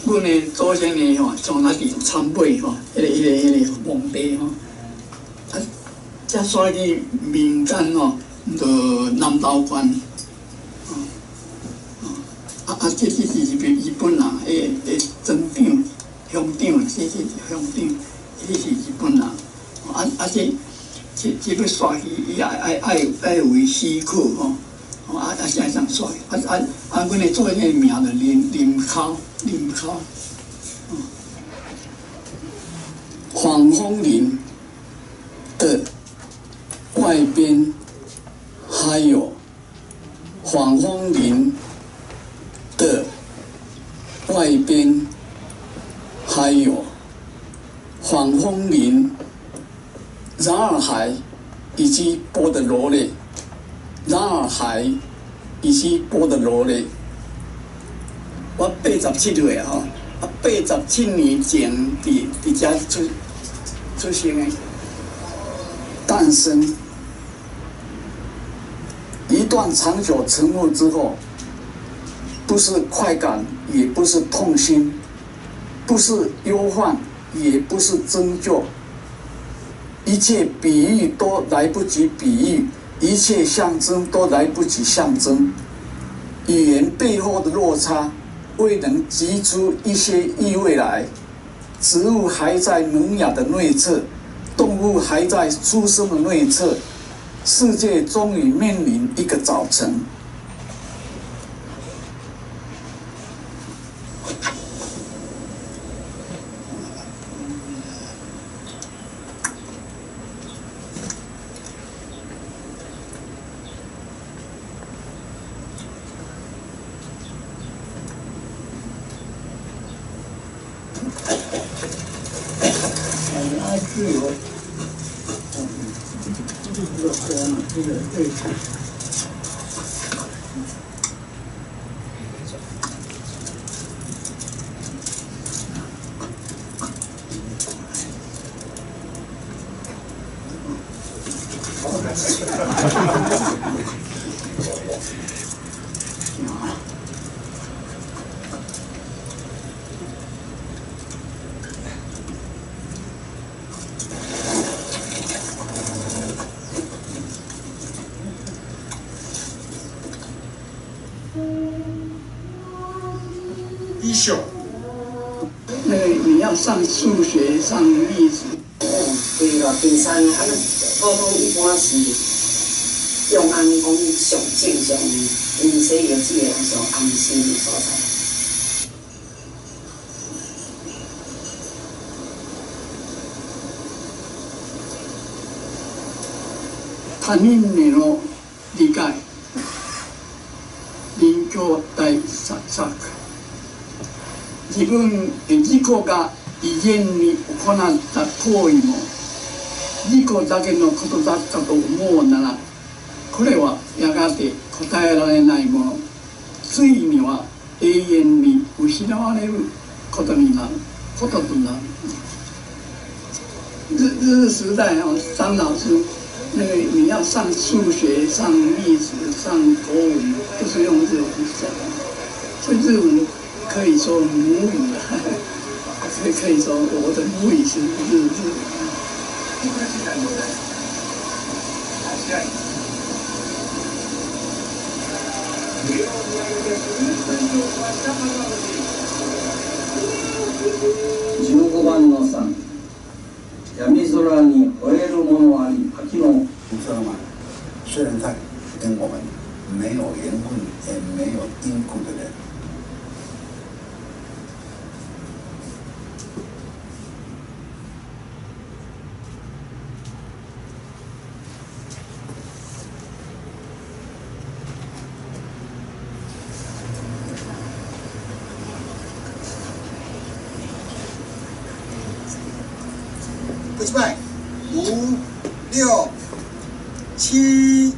阮的祖先呢吼，从那伫参尾吼，迄个皇帝吼，才选去民间吼，就南投县，这是日本人诶镇长、乡长，这是乡长，这是日本人，这要刷去，伊爱有稀客吼。是爱上帅，阮的做迄个名就林口。黄风林的外边还有黄风林的外边还有黄风林、然尔海以及波德罗列。然尔海以及波德罗列，我87岁吼，87年前伫遮出生的，诞生。一段长久沉默之后，不是快感，也不是痛心，不是忧患，也不是拯救，一切比喻都来不及比喻。一切象征都来不及象征，语言背后的落差未能挤出一些意味来。植物还在萌芽的内侧，动物还在出生的内侧，世界终于面临一个早晨。一宿，那个你要上数学、上历史。对了，平常普通一般是用安尼讲上正常的，因西药这个上安心的所在。他恁呢咯理解，研究大作。日本国家以前に行った行為も利己だけのことだったと思うなら、これはやがて答えられないもの、ついには永遠に失われることになることとなる。日时代啊，张老师，那个你要上数学、上历史、上国文，都是用日文讲，所以日文可以说母语了，所以可以说我的母语是日文。15番の3、闇空に吠えるものあり、秋の。你知道吗？虽然他跟我们没有缘分，也没有因果的人，跪拜，5、6、7。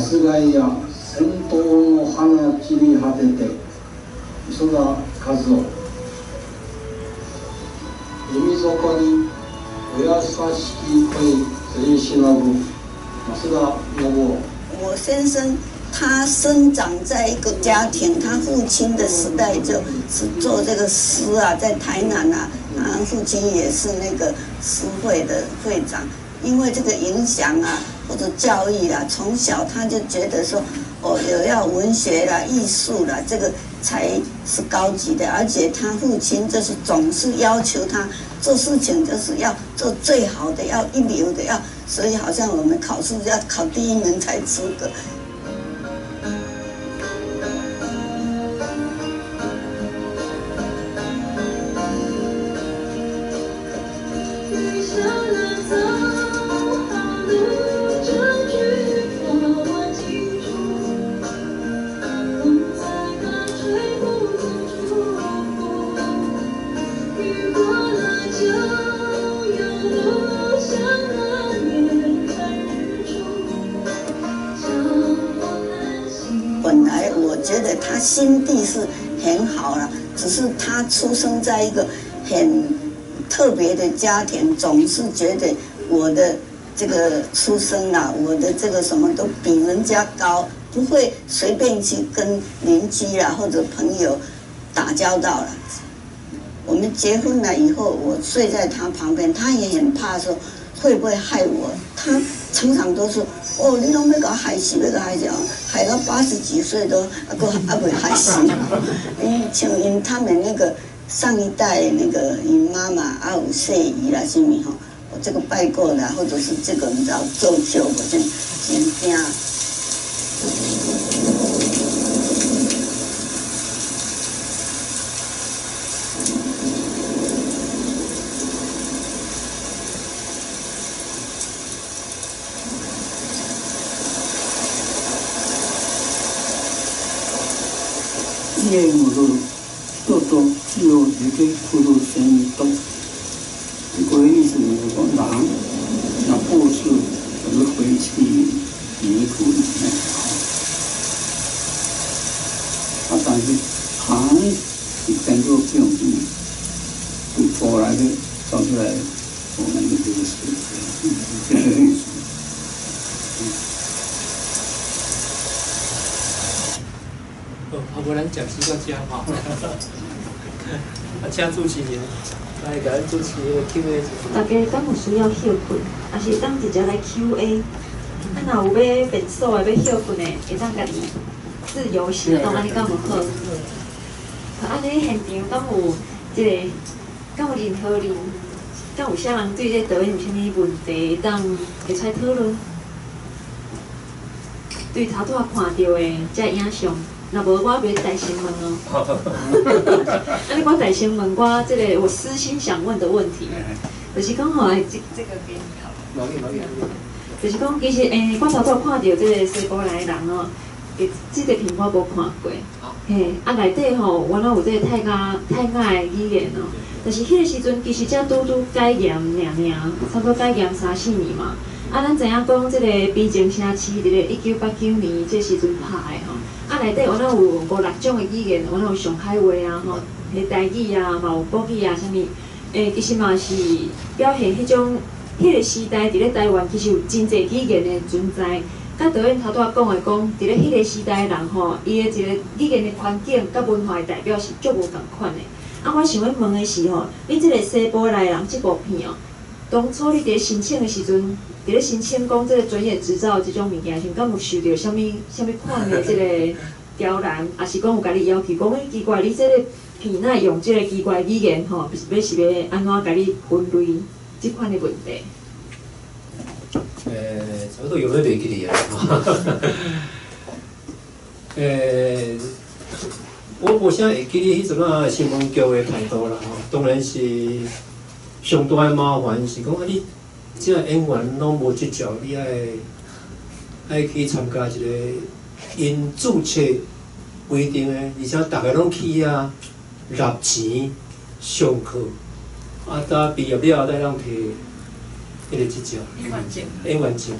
春日井や先頭の花散り果てて磯田和夫、海底にお優しき恋釣りしのぶ増田信夫。我先生他生长在一个家庭，他父亲的时代就是做这个诗啊，在台南啊，他父亲也是那个诗会的会长。因为这个影响啊，或者教育啊，从小他就觉得说，哦，有要文学啦、艺术啦，这个才是高级的。而且他父亲就是总是要求他做事情就是要做最好的，要一流的，所以好像我们考试要考第1名才资格。本来我觉得他心地是很好了，只是他出生在一个很特别的家庭，总是觉得我的这个出生啊，我的这个什么都比人家高，不会随便去跟邻居啊或者朋友打交道了。我们结婚了以后，我睡在他旁边，他也很怕说会不会害我，他常常都说。哦，你拢要甲我害死，要甲害死，害到80几岁都未害死。像因他们那个上一代那个因妈妈有谢姨啦，什么吼，我这个拜过啦，或者是这个你知道做旧，我真惊。家に戻る人と死を受け来る戦闘。これ意思就是说，狼那过世而回去泥土里面。但是狼是跟着病毒过来的，造出来我们的这个世界。无咱暂时到遮吼，请主持人来甲咱主持个 Q&A。大家敢有需要休困，还是当直接来 Q&A？ 若有要变数的、要休困的，会当家己自由行动，安尼敢有好？安尼现场敢有敢有任何人，敢有啥人对这导演有啥物问题，当会出来讨论？对头拄仔看到的这影像。若无我要大声问哦。啊，你我大声问我这个我私心想问的问题，就是讲吼，这个给你好。冇嘢。就是讲，其实我头拄看到这个西部来人哦，这个片我无看过。嘿，啊内底吼，原来有这个泰雅的语言哦。但是迄个时阵其实才拄改严尔，差不多改严3-4年嘛。啊，咱知影讲这个边境城市，伫个1989年这时阵拍的吼。啊内底原来有5-6种的语言，原来有上海话啊吼，迄台语啊，嘛有国语啊，啥物，其实嘛是表现迄种。迄个时代，伫咧台湾其实有真侪语言的存在。甲导演头拄仔讲的讲，伫咧迄个时代的人吼，伊的一个语言的环境甲文化的代表是足无共款的。啊，我想要问的是吼，你即个西部来人这部片哦，当初你伫咧申请的时阵，伫咧申请讲这个专业执照这种物件，是敢有受到啥物款的这个刁难，还是讲有家己要求讲，奇怪，你这个片内用这个奇怪语言吼，是要安怎家己分类？这款的问题，差不多有咩袂记哩啊？我无啥会记哩迄阵啊新闻局的态度啦吼，当然是上大的麻烦是讲啊你即个演员拢无执照，你爱去参加一个因注册规定的，而且大家拢去啊纳钱上课。啊，等毕业了，再让摕迄个执照。演员证。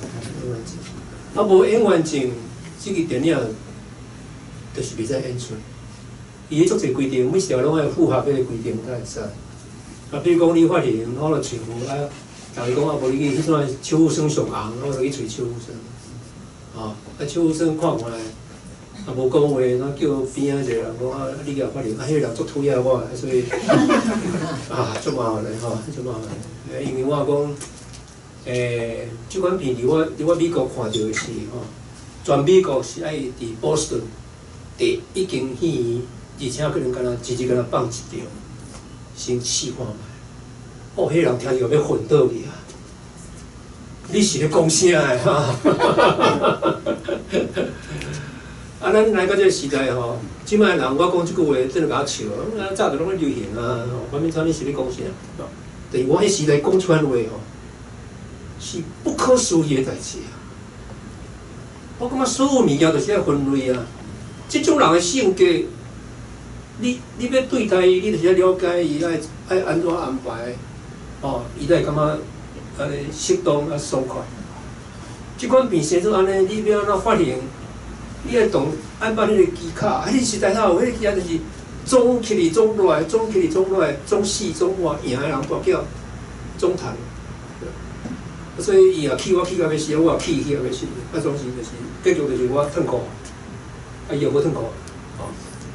啊，无演员证，这个电影就是袂使演出。伊迄足侪规定，每条拢爱符合迄个规定才会使。啊，比如讲你发现我著找啊，逐个讲啊，无你去迄阵邱富生上红，我著去找邱富生。啊，邱富生看看来。啊，无讲话，那叫边仔一个人讲啊，你甲发现啊，迄个人足讨厌我，所以啊，足麻烦嘞吼，足麻烦。因为我讲，即款片伫我美国看到的是吼，全美国是爱伫波士顿第一间戏院，而且可能敢若直接敢若放一条，先试看卖。哦，迄个人听着要昏倒去啊！你是咧讲啥的哈？啊，咱来到这个时代吼，即摆人我讲即句话，真係甲我笑，早就拢咧流行啊，反正知你是咧讲啥，但是我迄时代讲出来话吼，是不可思议的代志啊！我感觉所有物件就是要分类啊。即种人的性格，你要对待伊，你就是要了解伊爱安怎安排，哦，伊才会感觉安尼适当啊爽快。即款片生做安尼，你要安怎发现？你爱懂按捌迄个机卡，迄个时代头有迄个机卡就是总起哩总落来，总起哩总落来，总死总活，赢的人大叫总赚。所以伊也气我气到要死，我也气到要死。啊，总是就是结局就是我痛苦，啊伊也无痛苦，哦，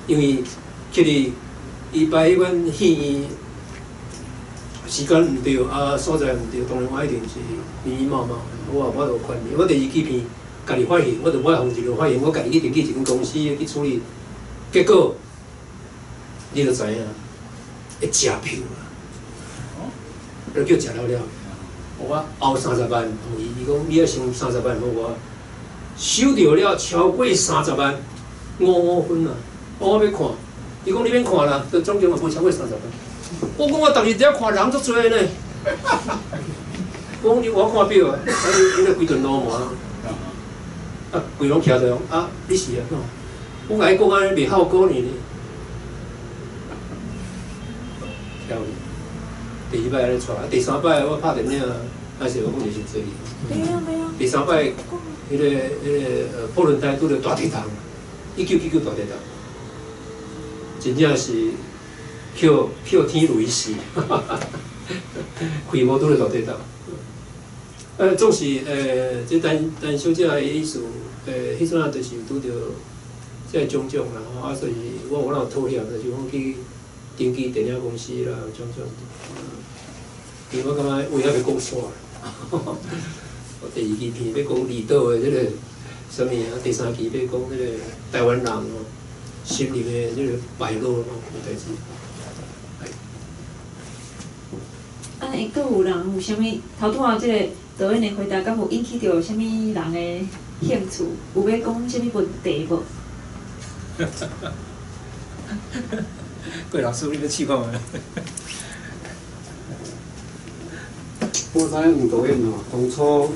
因为起哩伊摆迄款戏院时间毋对，啊所在毋对，当然我一定是迷迷茫茫，我就劝你，我第二期片。家己发现，我就我红一路发现，我家己去登记一间公司去处理，结果你就知影，会食票啊，就叫食了了。我后30万，伊讲你要先30万，我收到了超过30万，5分啊！我要看，伊讲你免看啦，就总共也无超过30万。我讲我逐日在看人足多呢，讲你我看表啊，你咧规顿路嘛。啊，规拢徛在讲啊，你是啊，我甲伊讲安尼袂好过呢。跳第2摆安尼带，啊，第3摆我拍电影，还是我讲就是这里。没有。第3摆，迄个波伦台拄着大地震，1999大地震，真正是叫天雷死，开无拄着大地震。总是这陈小姐的意思，迄阵啊，就是拄着这种种啦，啊，所以我有讨厌，就是讲去登记电影公司啦，种种。因为我感觉话也袂讲煞，我第2期片要讲离岛的这个什么啊，第3期要讲这个台湾人哦，心灵的这个败落哦，有代志。啊，佫有人有啥物？头拄仔即个导演的回答，敢有引起到啥物人的兴趣？有要讲啥物问题无？桂老师，你的气况啊？我知黄导演吼，当初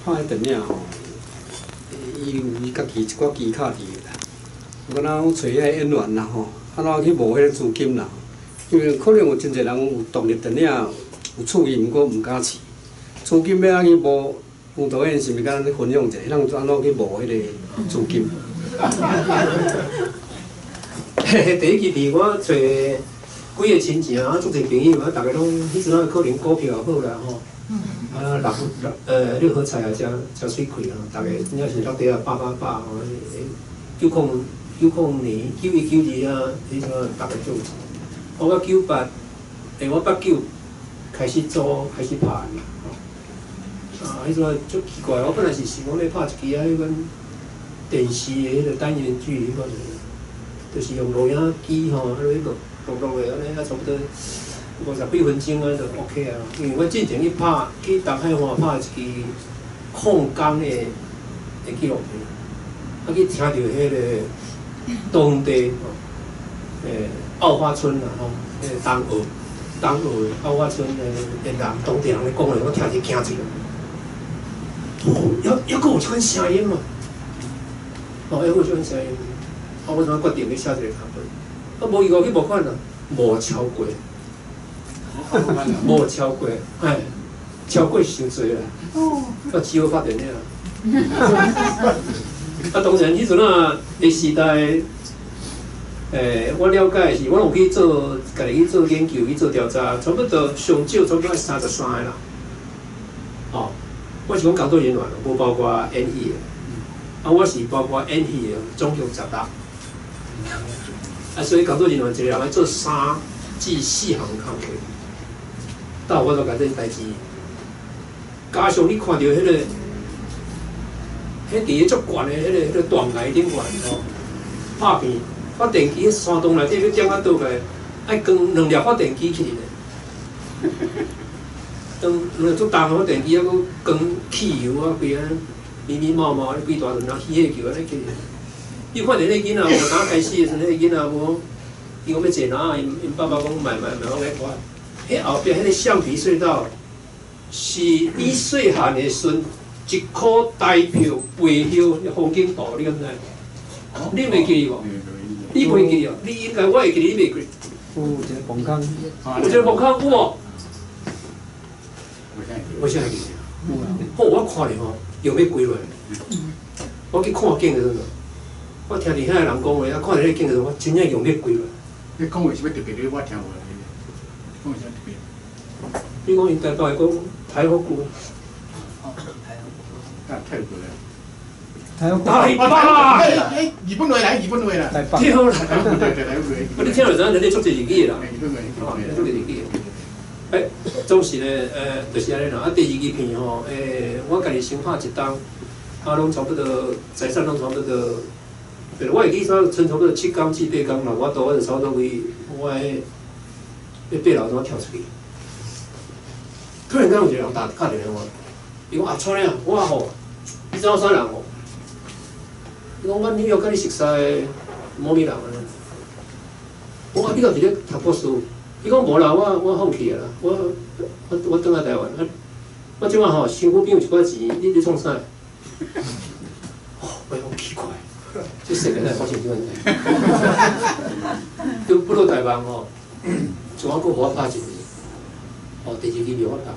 拍迄电影吼，伊有伊家己一寡技巧伫啦。我哪找遐演员啦吼，啊哪去募迄个资金啦？因为可能有真侪人有独立电影有趣意，毋过毋敢试。资金要安去募，黄导演是毋是甲咱分享一下，咱安怎去募迄个资金？第一期片我找几个亲戚啊，足侪朋友啊，大家拢迄阵啊可能股票也好啦吼，啊六合彩啊，真水开啊，大家真正是落地啊888吼，90年9192啊，迄阵啊大家做。我98，我89开始做开始拍啊，迄阵啊足奇怪，我本来是想讲要拍一支啊迄款电视的迄个单元剧迄款。就是用录影机吼，录的安尼，差不多50几分钟啊就 OK 啊。因为我进前去拍去东海岸拍一支矿工的纪录片，啊去听到迄个当地澳花村啦吼，迄个东澳澳花村的人当地人咧讲的，我听就惊一个。还阁有这款声音嘛？还阁有这款声音。我怎决定去写一个剧本？无伊个去募款啦，无超过，无超过，哎，超过伤济啦。我只好拍电影。当然，迄阵啊，个时代，我了解是，我有去做，家己去做研究，去做调查，差不多上少差不多要33个啦。哦，我是讲工作人员，无包括演戏的。我是包括演戏的，总共16。所以工作人员一个人要做3至4项工课，到我都甲这代志。加上你看到迄个，伫个足悬的迄个断崖顶悬吼，拍片发电机山洞内底要点啊倒来，爱装2粒发电机起咧。装足重发电机，还佫装汽油啊，规安密密麻麻，规大轮啊气球安尼起咧。你看着迄个囡仔，无刚开始的时阵，迄个囡仔无，伊讲要坐哪？因爸爸讲买，我来看。迄后壁迄个橡皮隧道，是伊细汉的时阵1箍台票背后风景图，你敢知？你袂记无？你袂记哦？你应该我会记，你袂记。有一个墓坑，有一个墓坑有无？我现在记。好，我看着吼，又要归落。我去看景的时阵。我听伫遐个人讲话，啊，看着迄个景的，我真正用力跪落。你讲话是要特别，我听无。讲啥特别？你讲因台北讲台福句。太过了。台北。日本话来，日本话啦。跳啦。我你听落怎？人哋足侪日语啦。足侪日语。总是咧，就是安尼啦。啊，第2支片吼，我家己先拍1档，啊，拢差不多财产拢差不多。我会记差差不多7工至8工啦，我就差不多为我迄要爬楼怎跳出去。突然间有一个人打电话，伊讲阿川咧，我吼，你知影啥人无？伊讲我纽约甲你熟悉的某名人安尼。我讲你到伫咧读博士？伊讲无啦，我放弃啦，我转来台湾。我即摆吼身躯边有一寡钱，你创啥？哦，我讲奇怪。这世界在发生这问题，就不落台湾吼，仲还佫互我拍一支，哦，第2支票我拍。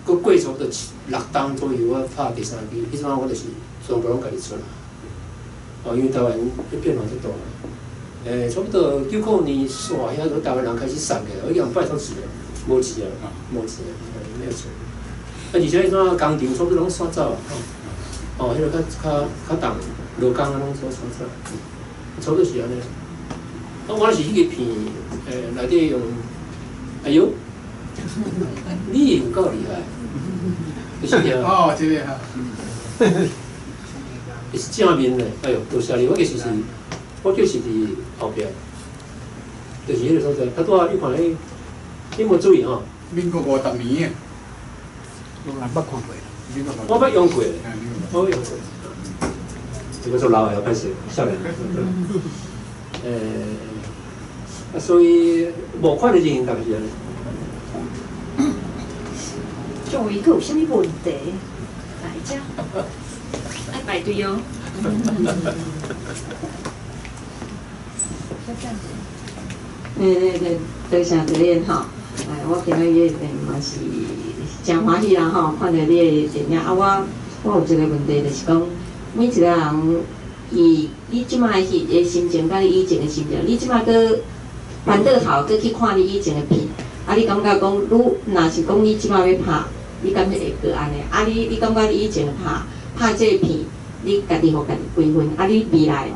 佫过差不多6档左右，我拍第3支，迄阵我就是全部拢家己出啦。哦，因为台湾变化足大啦。差不多90年煞遐个台湾人开始散起来，已经拜托钱了，无钱啊，没有钱。而且迄阵工厂差不多拢煞走啊。迄个较重，落工啊，拢做差不多是安尼。我是迄个片，内底用，哎呦，你有够厉害，就是听。哦，这个哈。是正面的，哎呦，多谢你，我其实是，我就是伫后壁，就是迄个所在。啊，拄啊，你看迄，你无注意吼？民国50年啊。我捌看过。我捌用过，我捌用过。这个做老的要拍摄，少年。所以无看的人应该是安尼。作为有啥物问题？来遮，爱排队哦。多谢导演吼，我今日嘛是真欢喜啦吼，看到你的电影啊，我有一个问题就是讲，每一个人你即摆的心情，甲你以前的心情，你即摆搁翻倒头搁去看你以前的片，啊，你感觉讲，若是讲你即摆要拍，你感觉会过安尼？啊，你感觉你以前拍这个片，你家己互家己几分？啊，你未来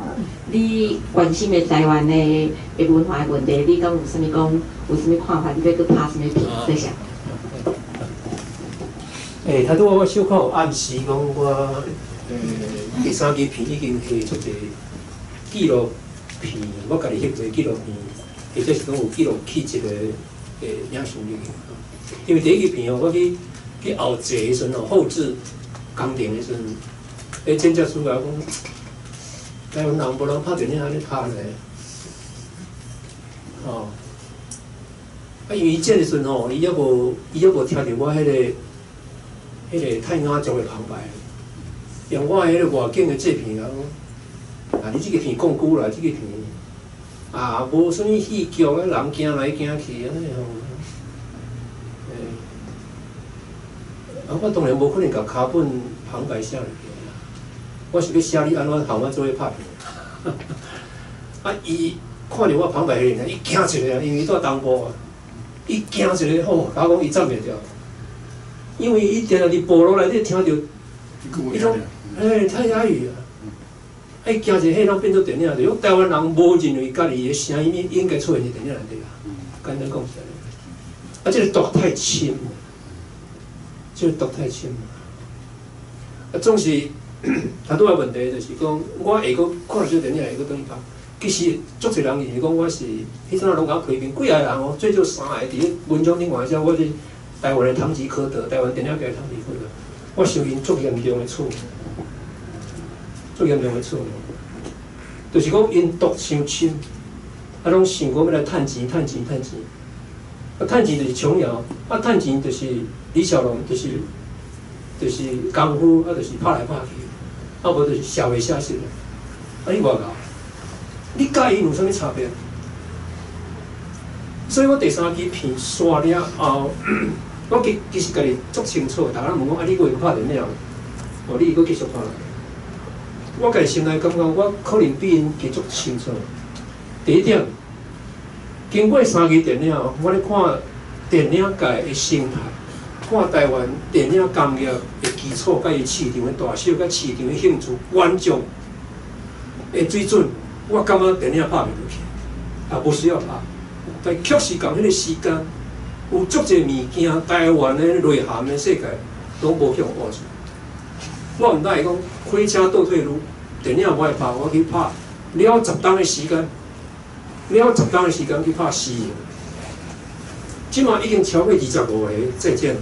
你关心的台湾的文化的问题，你讲有啥物讲？有啥物看法？你要搁拍啥物片？多谢。他拄我小可有暗示讲我第三支片已经下出一个纪录片，我家己翕一个纪录片，或者是讲有纪录气质的影视入去。因为第一支片我去后制的时阵后置工程的时阵，剪接师来讲，台湾人无人拍电影安尼拍咧，因为伊剪的时阵伊还无听着我迄个太雅族的旁白，用我迄个外景的制片啊，你即个片讲久啦，即个片无啥物戏剧啊，人行来行去安尼吼。我当然无可能甲卡本旁白写入去啦，我是要写你安怎效我做伙拍片。伊看着我旁白迄个，伊惊一个啊，因为伊住东部啊，伊惊一个，甲我讲伊站袂牢。因为伊定定伫部落内底听到，迄种太雅语啊，伊惊一个，迄拢变做电影，就讲台湾人无认为家己的声音应该出现伫电影内底啦。简单讲是安尼，这个毒太深了，这个毒太深了。总是拄仔问题就是讲，我下个看了这电影下个转去拍，其实足侪人认为讲我是迄阵啊拢甲我批评，几个人哦，最少3个伫文章顶玩笑，我是。台湾的堂吉诃德，台湾电影界的堂吉诃德，我受因足严重的错误，足严重的错误，就是讲因毒伤深，拢想讲要来趁钱，趁钱，趁钱，趁钱就是琼瑶，趁钱就是李小龙，就是功夫，就是拍来拍去，无就是社会写实的，你外搞，你甲伊有啥物差别？所以我第三支片刷了后。我其实家己足清楚，大家问我你过会拍电影？你搁继续拍？我家己心内感觉，我可能比因记足清楚。第一点，经过3支电影，我咧看电影界的生态，看台湾电影工业的基础，甲伊市场的大小，甲市场的兴趣、观众的水准，我感觉电影拍袂落去，也无需要拍。但确实讲迄个时间。有足侪物件，台湾的内涵的世界拢无向挖出。我毋知讲火车倒退路，电影我爱拍，我去拍了10档的时间，了10档的时间去拍4个，即马已经超过25个再见。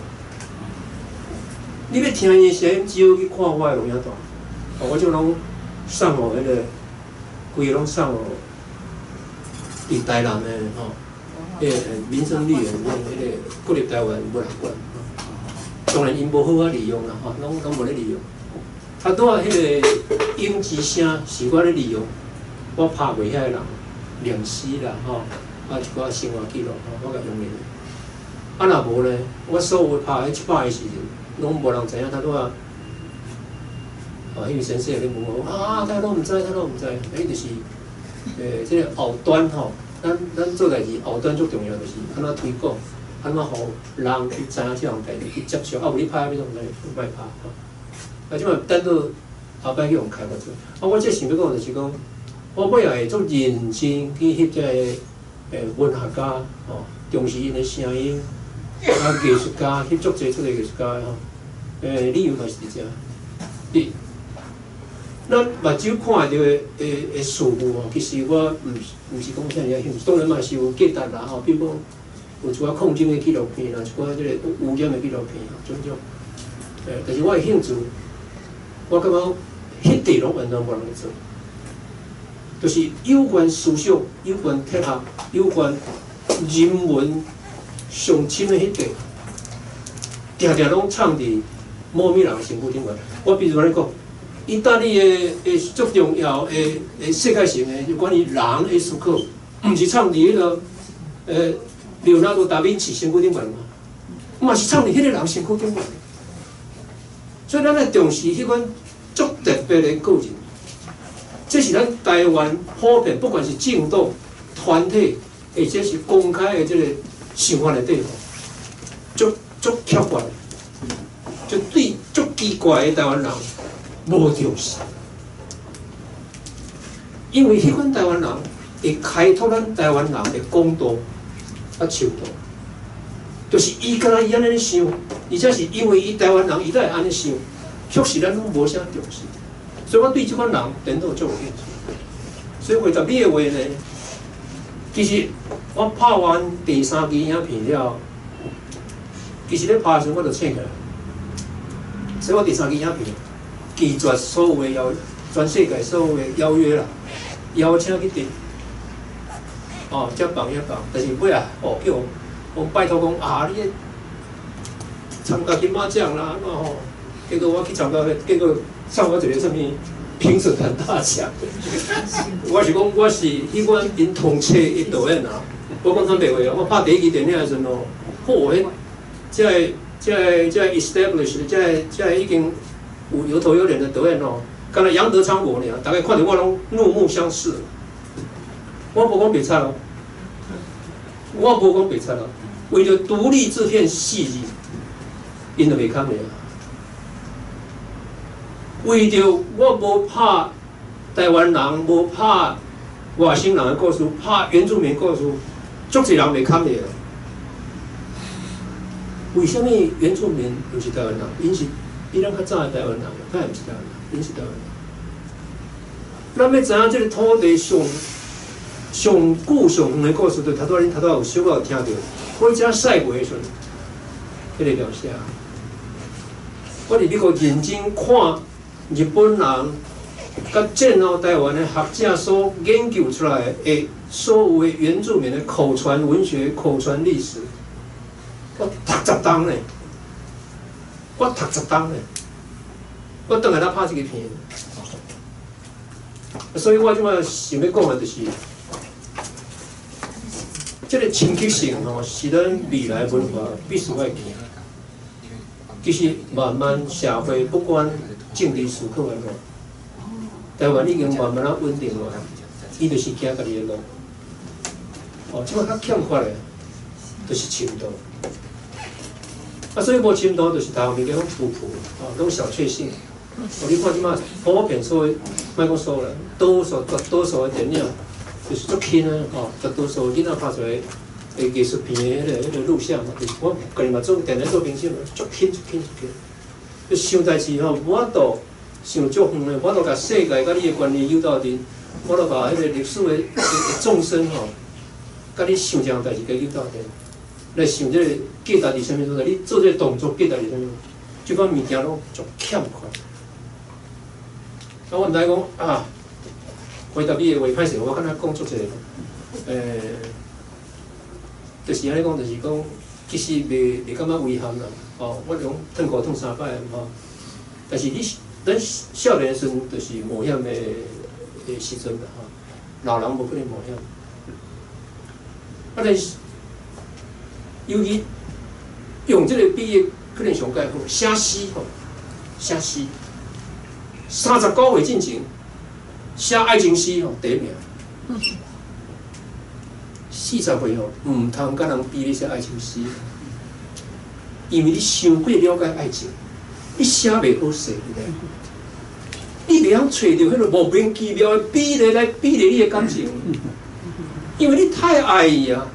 你要听伊声音，只有去看我的录影带，我就拢送互迄个，规个拢送互伫台南的吼。民生绿园迄个国立台湾文学馆，当然因无好好利用啦，拢无咧利用。拄仔迄个影之声是我咧利用，我拍过遐个人念诗啦，一寡生活记录，我甲用咧。若无咧，我所有拍迄700个时阵，拢无人知影。拄仔迄位先生咧问我他拢毋知，伊就是即个后端吼。咱做代志后端最重要就是安怎推广，安怎互人去知影即项代志去接受，无你拍迄种莫拍。即摆等到后摆去用开发出。我即想要讲就是讲，我尾来会足认真去翕即个文学家，重视因的声音，艺术家翕足侪艺术家理由嘛是伫遮。咱目睭看到的事物其实我毋是讲啥物啊兴趣，当然嘛是有价值啦比如讲有一寡抗争的纪录片啦，一寡即个污染的纪录片种种。但是我的兴趣，我感觉迄地拢完全无人做，就是有关思想、有关哲学、有关人文上深的迄地，定定拢藏伫某米人身躯顶面。我比如安尼讲，意大利的最重要的世界性的有关于人的思考，毋是藏伫迄个里奥纳多·达芬奇身躯顶面嘛，嘛是藏伫迄个人身躯顶面。所以咱要重视迄款足特别的个人，这是咱台湾普遍不管是政党、团体，或者是公开的这个想法的地方，足缺乏的，就对足奇怪的台湾人无重视，因为迄款台湾人会开拓咱台湾人的公道啊深度。就是伊敢若伊安尼想，而且是因为伊台湾人伊才会安尼想，确实咱拢无啥重视，所以我对即款人颠倒足有兴趣。所以为12个月呢，其实我拍完第3期影片了，其实咧拍的时候我就醒起来，所以我第3期影片拒绝所有的全世界所有的邀约啦，邀请去顶，遮放，但是尾啊，叫我拜托讲啊，你参加金马奖啦，结果我去参加，结果上我一个什么评审团大奖。我是讲我是迄款因统车的导演啊，我讲坦白话，我拍第1期电影的时阵哦，迄这 established， 这已经有头有脸的导演哦，敢若杨德昌无尔，大概看到我拢怒目相视。我无讲别菜咯，我无讲别菜咯。为了独立制片戏剧，因就袂堪的啊。为着我无拍台湾人，无拍外省人的故事，拍原住民故事，足侪人袂堪的啊。为什么原住民又是台湾人？因是比咱较早的台湾人，他也毋是台湾人，因是台湾人。咱要知影这个土地上久上远的故事，就头拄有小可有听到。火车驶过的时阵，迄个描写，我伫美国认真看日本人甲战后台湾的学者所研究出来的所有的原住民的口传文学、口传历史，我读10档呢，我倒来咱拍这个片，所以我即摆想要讲的就是。这个深刻性吼，是咱未来文化必须要行。其实慢慢社会不管政治思考安怎，台湾已经慢慢啊稳定落来，伊就是行家己的路。即摆较欠缺的，就是深度。所以无深度，就是台湾物件拢普，拢小确幸。你看即摆普遍所有，莫讲所有啦，多数的电影。就是足轻啊，绝多数囡仔拍出来的艺术片的迄个录像嘛，就是我家己嘛做电影做明星嘛，足轻。就想代志吼，无法度想足远的，无法度甲世界甲你的观念诱导阵，无法度甲迄个历史的众生吼，甲你想这样代志甲诱导阵，来想这个价值伫啥物所在，你做这个动作价值伫啥物？即款物件拢足欠缺。我毋知讲啊。回答你的话歹势，我敢若讲足济，就是安尼讲，就是讲，其实袂感觉遗憾啦。我讲痛苦痛3摆但是咱少年的时阵，就是冒险的时阵啦老人无可能冒险。但是，尤其用这个毕业可能上介好，写诗39岁进前。写爱情诗第1名，40岁毋通甲人比你写爱情诗，因为你伤过了解爱情，你写袂好势，你袂晓找到迄个莫名其妙的比例来比例你的感情，因为你太爱伊啊，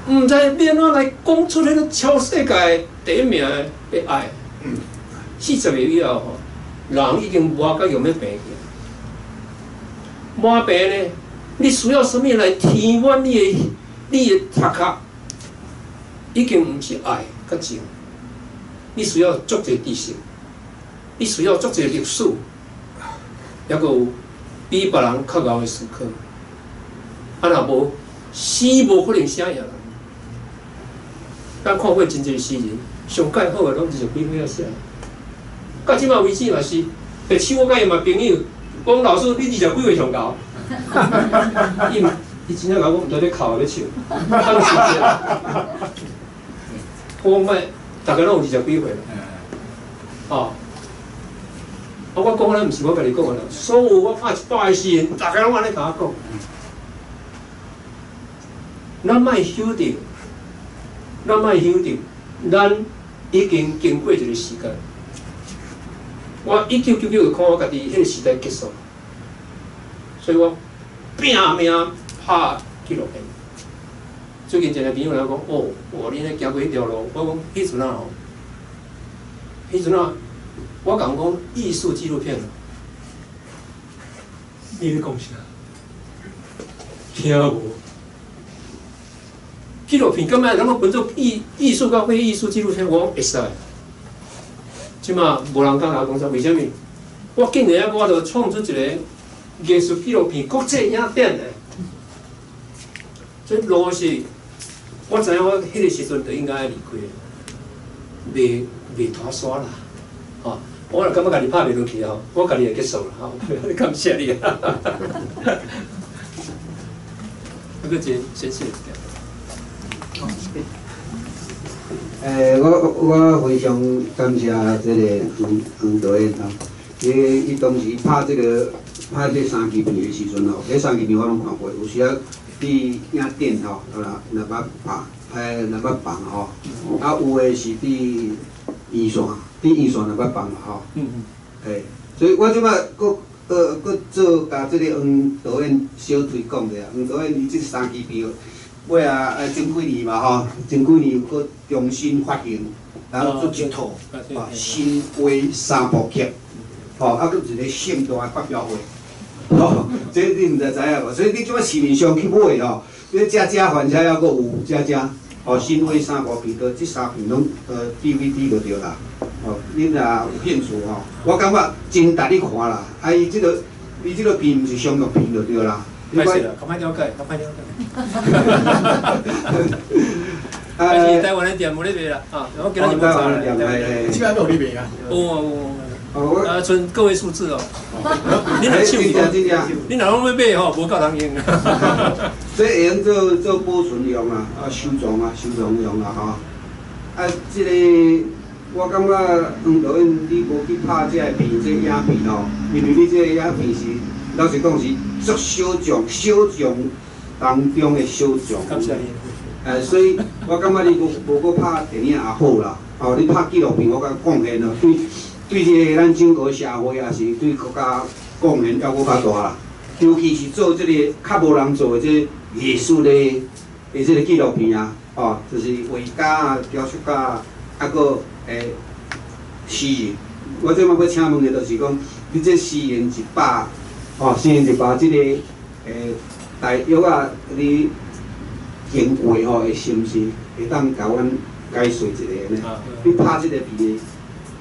毋知要安怎来讲出迄个超世界第1名的爱。40岁以后人已经无甲用要病去。麻病呢？你需要什么来填满你的头壳？已经毋是爱甲情，你需要足侪知识，你需要足侪历史，抑阁有比别人较敖的思考。啊，若无诗无可能写赢人。咱看过真侪诗人，上介好诶拢20几岁啊写。到即马为止嘛是，特手我甲伊嘛朋友，讲老师你20几岁上高。伊真正甲我毋知咧哭咧笑，当时我讲卖，大家拢有20几岁啦。哦，我讲咱毋是我甲你讲诶啦，所有我拍100个诗人，大家拢安尼甲我讲。咱莫否定，咱已经经过一个时间。我1999就看我家己迄个时代结束，所以我拼命拍纪录片。最近一个朋友来讲，哦，恁咧行过迄条路，我讲迄阵啊我讲艺术纪录片啊，你咧讲啥？听无？纪录片根本能够分做艺术甲非艺术纪录片，我讲会使。即马无人敢甲我讲啥，为虾米？我竟然我著创出一个艺术纪录片国际影展诶！所以路是，我知影我迄个时阵就应该离开，袂拖沙啦，吼！我若感觉家己拍袂落去吼，我家己就结束啦，吼！感谢你啊！那个先谢。我非常感谢这个黄导演吼，伊当时拍这3级片的时阵吼，这3级片我拢看过，有时啊比影展吼，两百磅吼，啊有诶是比预算200磅吼，所以我即摆搁做甲这个黄导演小推广者，黄导演伊这3级片。尾啊，前几年嘛吼，前几年佫重新发行，然后做一套新话3部曲，吼，啊，佫一个盛大的发表会，吼，这你毋知影无？所以你即摆市面上去买吼，你家反正还佫有吼，新话3部片，这3片拢DVD 就对啦，吼，恁若有兴趣吼，我感觉真值你看啦，啊，伊即个片毋是商业片就对啦。歹势啦，较歹了解，但是台湾的店无咧卖啦，我今日就无查啦。即摆有咧卖啊？有，剩个位数字哦。恁若手恁若拢要买吼，无够人用。这会用做保存用啊，收藏用啊，吼。啊，即个我感觉黄导演你无去拍这个片，这影片吼，因为你这个影片是。老实讲是足小众当中的小众。感谢你。所以我感觉你无搁拍电影也好啦，哦，你拍纪录片，我感觉贡献哦，对这个咱整个社会也是对国家贡献要搁较大啦。尤其是做这个较无人做的这艺术的这个纪录片啊，哦，就是画家啊、雕塑家啊，搁诗人。我即摆要请问的，就是讲，你这诗人100。哦，诗人100即个大约啊，你经过吼，是毋是会当甲阮解说一下呢？你拍即个片的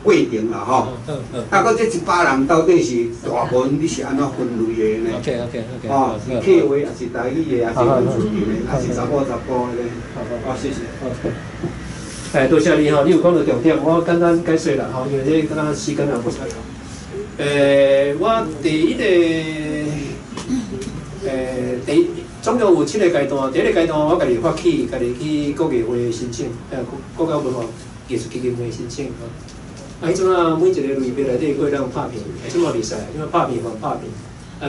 过程啦，吼。啊，搁这100人到底是大部分你是安怎分类的呢？哦，是客话，还是台语的，还是原住民的，还是查甫的呢？好，谢谢。多谢你吼，你有讲到重点，我简单解说啦吼，因为这刚刚时间也不长。我第一总共有7个阶段。第一个阶段，我家己发起，家己去国艺会申请，国家文化艺术基金会申請。迄阵啊，每一个类别内底佫会当拍片，即嘛袂使，因为拍片还拍片，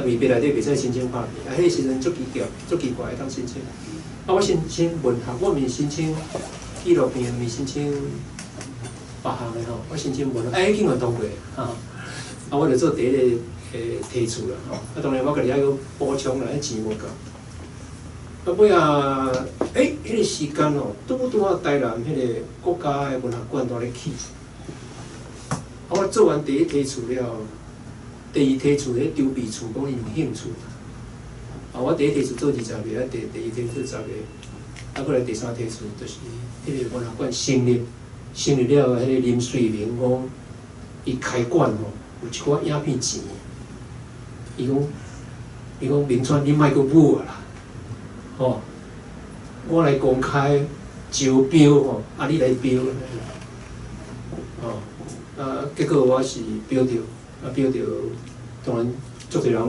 类别内底袂使申请拍片。迄个时阵足奇怪会当申請。我申請文学，我毋是申請纪录片，毋是申請别项的吼，我申請文学，竟然通过我就做第一个提出啦吼。当然我家己还佫补充啦，钱无够。尾迄个时间拄啊台南迄个国家的文学馆在咧起。我做完第一提出了，第二提出迄筹备处讲伊有兴趣。我第一提出做20个，第二提出10个，过来第三提出就是迄个文学馆成立了，迄个林水明讲伊开馆有一寡影片钱，伊讲明川你莫阁舞啊啦，吼，我来公开招标吼，啊你来标，哦，结果我是标着，标着，当然足侪人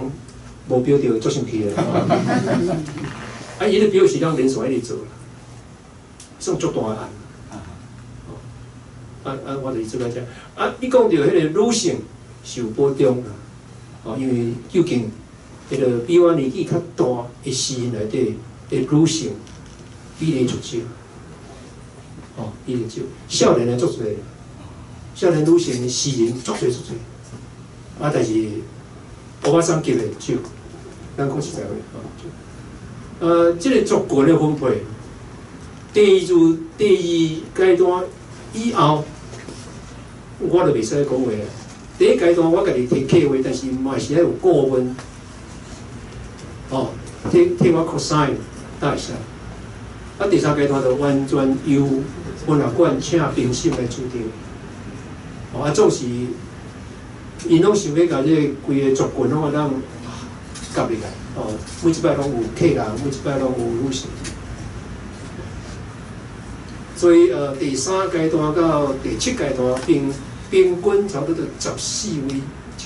无标着足生气的，伊咧标是让连续一直做啦，算足大个案。 我就是这个讲。你讲到迄个女性受保障啦，因为究竟迄个比我年纪较大的诗人内底的女性比例足少，比例少，少年的足侪，少年女性的诗人足侪。但是欧巴桑级的少，咱讲实在话，这个族群的分配，第二阶段以后。 我就袂使讲话啊！第一阶段我家己摕客话，但是嘛是要有顾问，替我 cosine 才会使。第三阶段就完全由文学馆请评审来主张。总是因拢想要甲这规个族群拢当夹入来，每一摆拢有客人，每一摆拢有女性。 所以第三阶段到第七阶段平均差不多14位一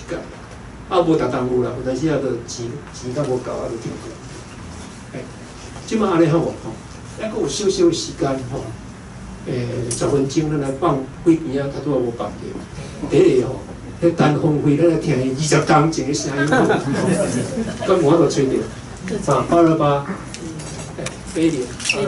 届，无逐档有啦，有当时啊，就钱较无够啊，就停过。即摆安尼好无吼？还佫有少少时间吼，10分钟咱来放几边啊，拄好无放着。第一个吼，迄单风飞咱来听伊20公前的声音，根本我都吹着。828，飞碟828。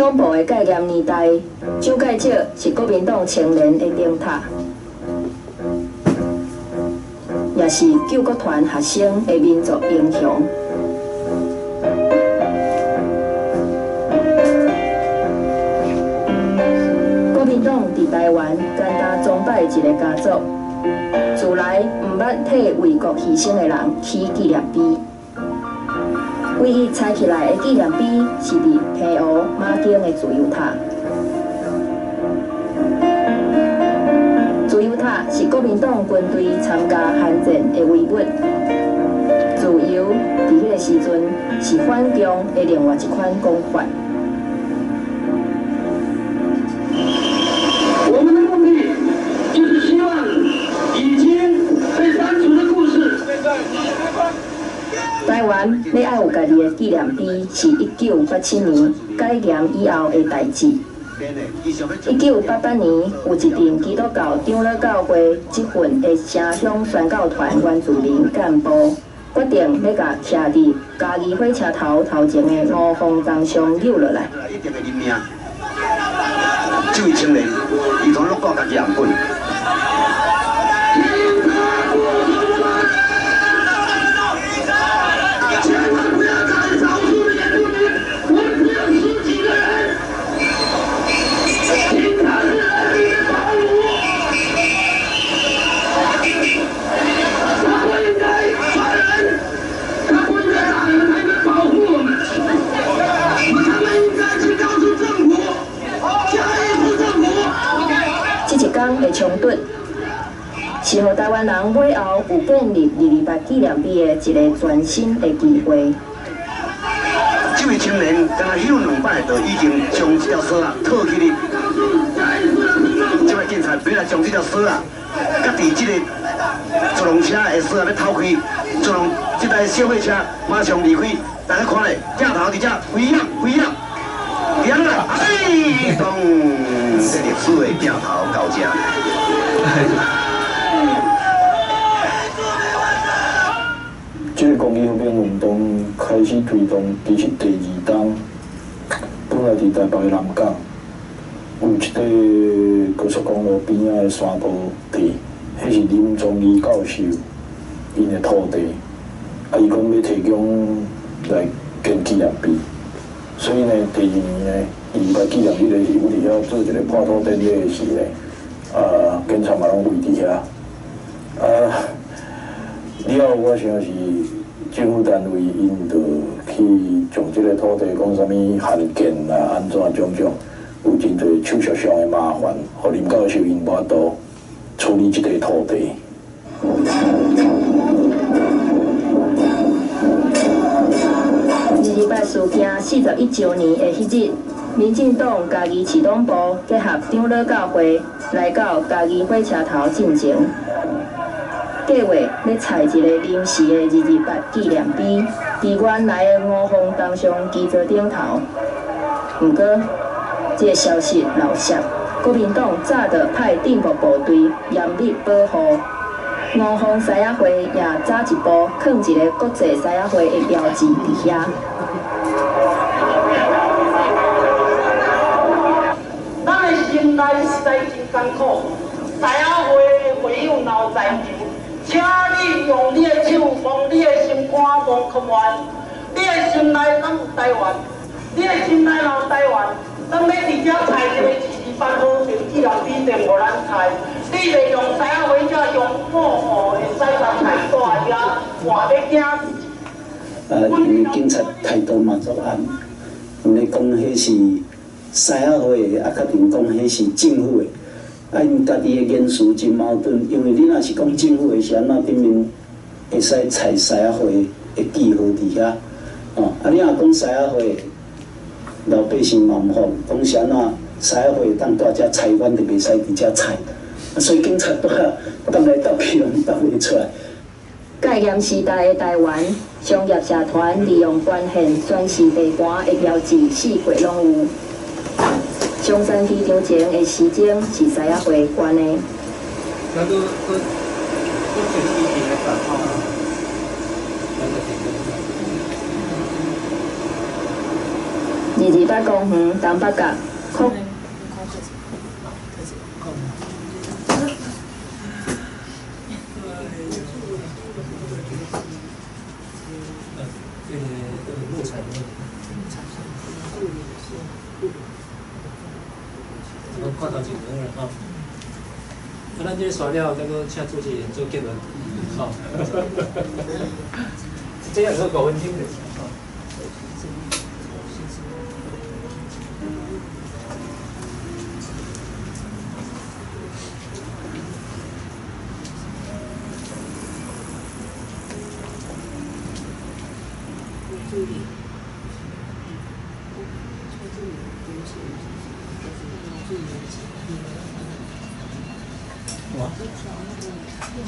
恐怖的概念年代，蒋介石是国民党青年的灯塔，也是救国团学生的民族英雄。国民党伫台湾简单崇拜一个家族，自来毋捌替为国牺牲的人起纪念碑。 唯一采起来的纪念碑是伫澎湖马町的自由塔。自由塔是国民党军队参加汉战的遗物。自由伫迄个时阵是反共的另外一款讲法。我们的目的就是希望已经被删除的故事。 台湾要爱有家己的纪念碑，是1987年改严以后的代志。1988年，有一阵基督教长老教会这份的城乡宣教团原住民干部决定要甲徛伫嘉义火车头头前的5峰岗上扭落来。这位青年，伊同咱国家己人本。 的冲突，是予台湾人尾后有建立228纪念碑的一个全新的机会。青年敢若休2摆，就已经将这条绳啊套起哩。即摆警察要来将这条绳啊，甲伫即个自动车的绳啊要偷开，这台小货车马上离开。大家看咧，镜头伫遮飞扬，扬啦！哎，咚！这历史的镜头到这。这个公益和平运动开始推动，其实第2冬，本来伫台北的南港，有一个高速公路边仔的山坡地，迄是林宗义教授因的土地，伊讲要提供来建纪念碑，所以呢，第2年呢，伊把纪念日的日有伫遐做一个破土典礼的时呢，警察嘛拢围伫遐，了后我想是政府单位因着去将即个土地讲啥物限建啦，安怎种种，有真侪手续上的麻烦，互林教授因无法度处理即个土地。228事件41周年的迄日，民进党嘉义市党部结合长老教会来到嘉义火车头进前，计划要采一个临时的228纪念碑，伫原来的5峰东上基座顶头。不过，这个消息漏泄，国民党早就派政府部队严密保护。5峰狮仔会也早一步放一个国际狮仔会的标志伫遐。咱的心内实在真艰苦，狮仔会的会友老在场，请你用你的手帮你的心肝无可完，你的心内敢有台湾？你的心内若有台湾，咱要直接采一个228和平纪念碑定互咱采。你袂用狮仔会遮用保护的西南菜大遐换要惊。因为警察态度嘛作暗，因为讲迄是狮仔会的，确定讲迄是政府的。因家己的言辞真矛盾，因为你若是讲政府的，是安怎顶面会使采狮仔会的记号伫遐？你若讲狮仔会，老百姓嘛唔服，讲是安怎狮仔会当大家采，阮就袂使伫遮采。所以警察都斗来斗去，拢斗袂出来。戒严时代的台湾，商业社团利用捐献宣示地盘的标志，四国拢有。松山机场前的时钟是狮仔会捐的。228公园东北角空。看到一个人吼，咱这刷了，再个请主持人做结论，吼。这样是5分钟的。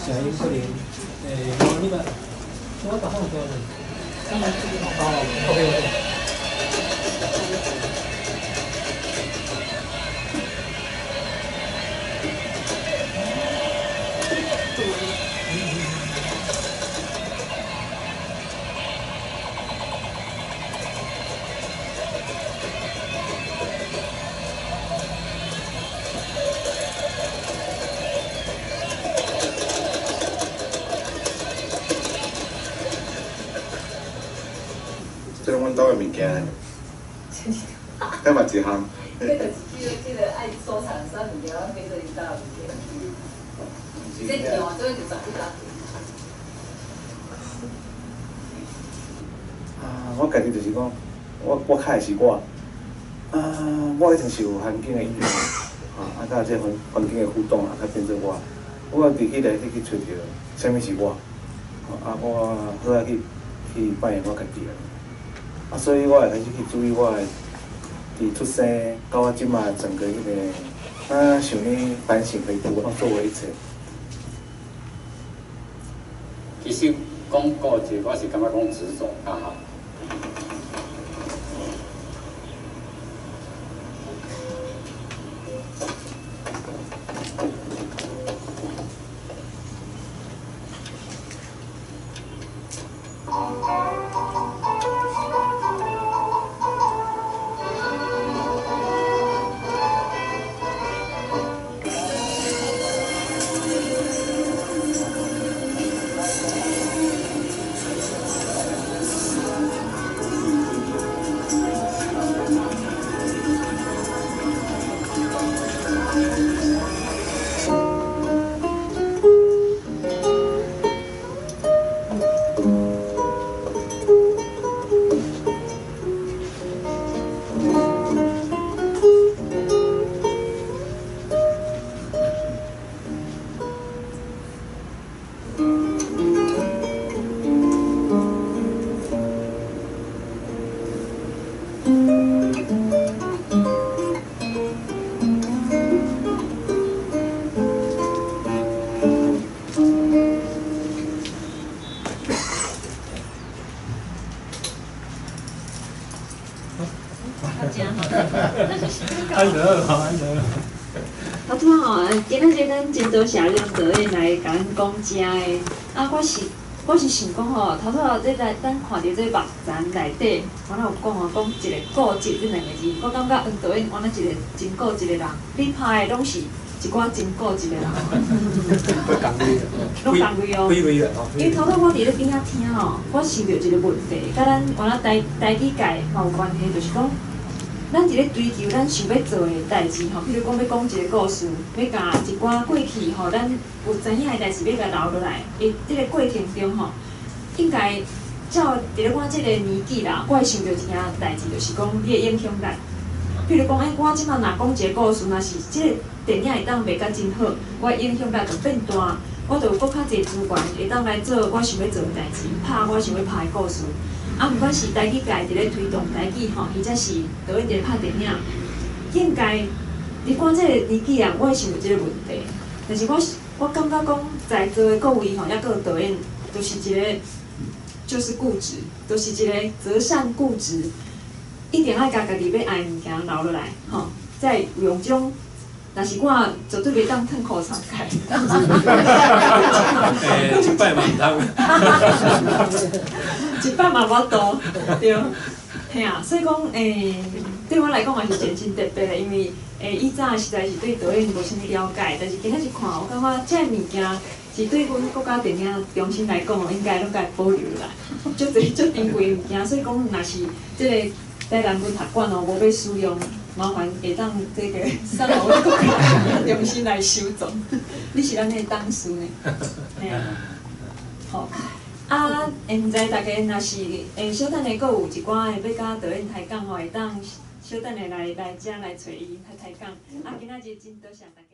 小英可能，你们，我打算说的，OK。这是阮兜的物件，迄嘛一项。这个爱收藏啥物件，我变做你兜物件。这样做就十几单。我家己就是讲，我较是我，我一定是有环境的因素，甲这环境的互动啊，才变做我。我伫迄内底去找着啥物是我，我好去扮演我家己啊。啊，所以我会开始去注意我的伫出生到我即马整个迄个想呢反省回顾，做为一切。其实讲固执，我是感觉讲执着较好。安得好，安得。啊，拄好，今仔日咱真多谢梁导演来甲咱讲食的。啊，我是想讲吼，头这咱看到这目前内底，我哪有讲哦，讲一个固执这两个字，我感觉梁导演我那一个真固执的人，你拍的拢是一寡真固执的人。都讲对的，拢讲对哦。因为头我伫咧边仔听吼，我想到一个问题，甲咱原来台语界嘛有关系，就是讲。咱伫咧追求咱想要做的代志吼，比如讲要讲一个故事，要甲一寡过去吼，咱有知影的代志要甲留落来。即个过程中吼，应该照伫咧我即个年纪啦，我会想到一件代志，就是讲你的影响力。比如讲，我即摆若讲一个故事，若是即个电影会当卖甲真好，我的影响力就变大，我就有搁较侪资源会当来做我想要做的代志，拍我想要拍的故事。啊，毋管是台语界伫咧推动台语吼，或者是倒咧伫咧拍电影，应该你看这个年纪啊，我会想到即个问题。但是我感觉讲，在座的各位吼，抑搁有导演，就是一个就是固执，就是一个择善固执，一定爱家己要爱物件留落来吼，再用种。但是我绝对袂当吞口常开。一摆嘛唔通。一摆嘛无多，对，嘿啊，所以讲对我来讲也是真真特别的，因为以前实在是对导演无啥物了解，但是今仔日看，我感觉这物件是对阮国家电影中心来讲，应该拢该保留啦，足侪足珍贵的物件，所以讲若是即个台南文学馆哦，无要使用。麻烦会当这个送互我国家中心来收藏，你是咱的党事呢？嘿啊，好。啊，毋知大家若是小等下，阁有一寡要甲导演抬讲吼，会当小等下来遮来找伊抬讲。啊，今仔日真多谢大家。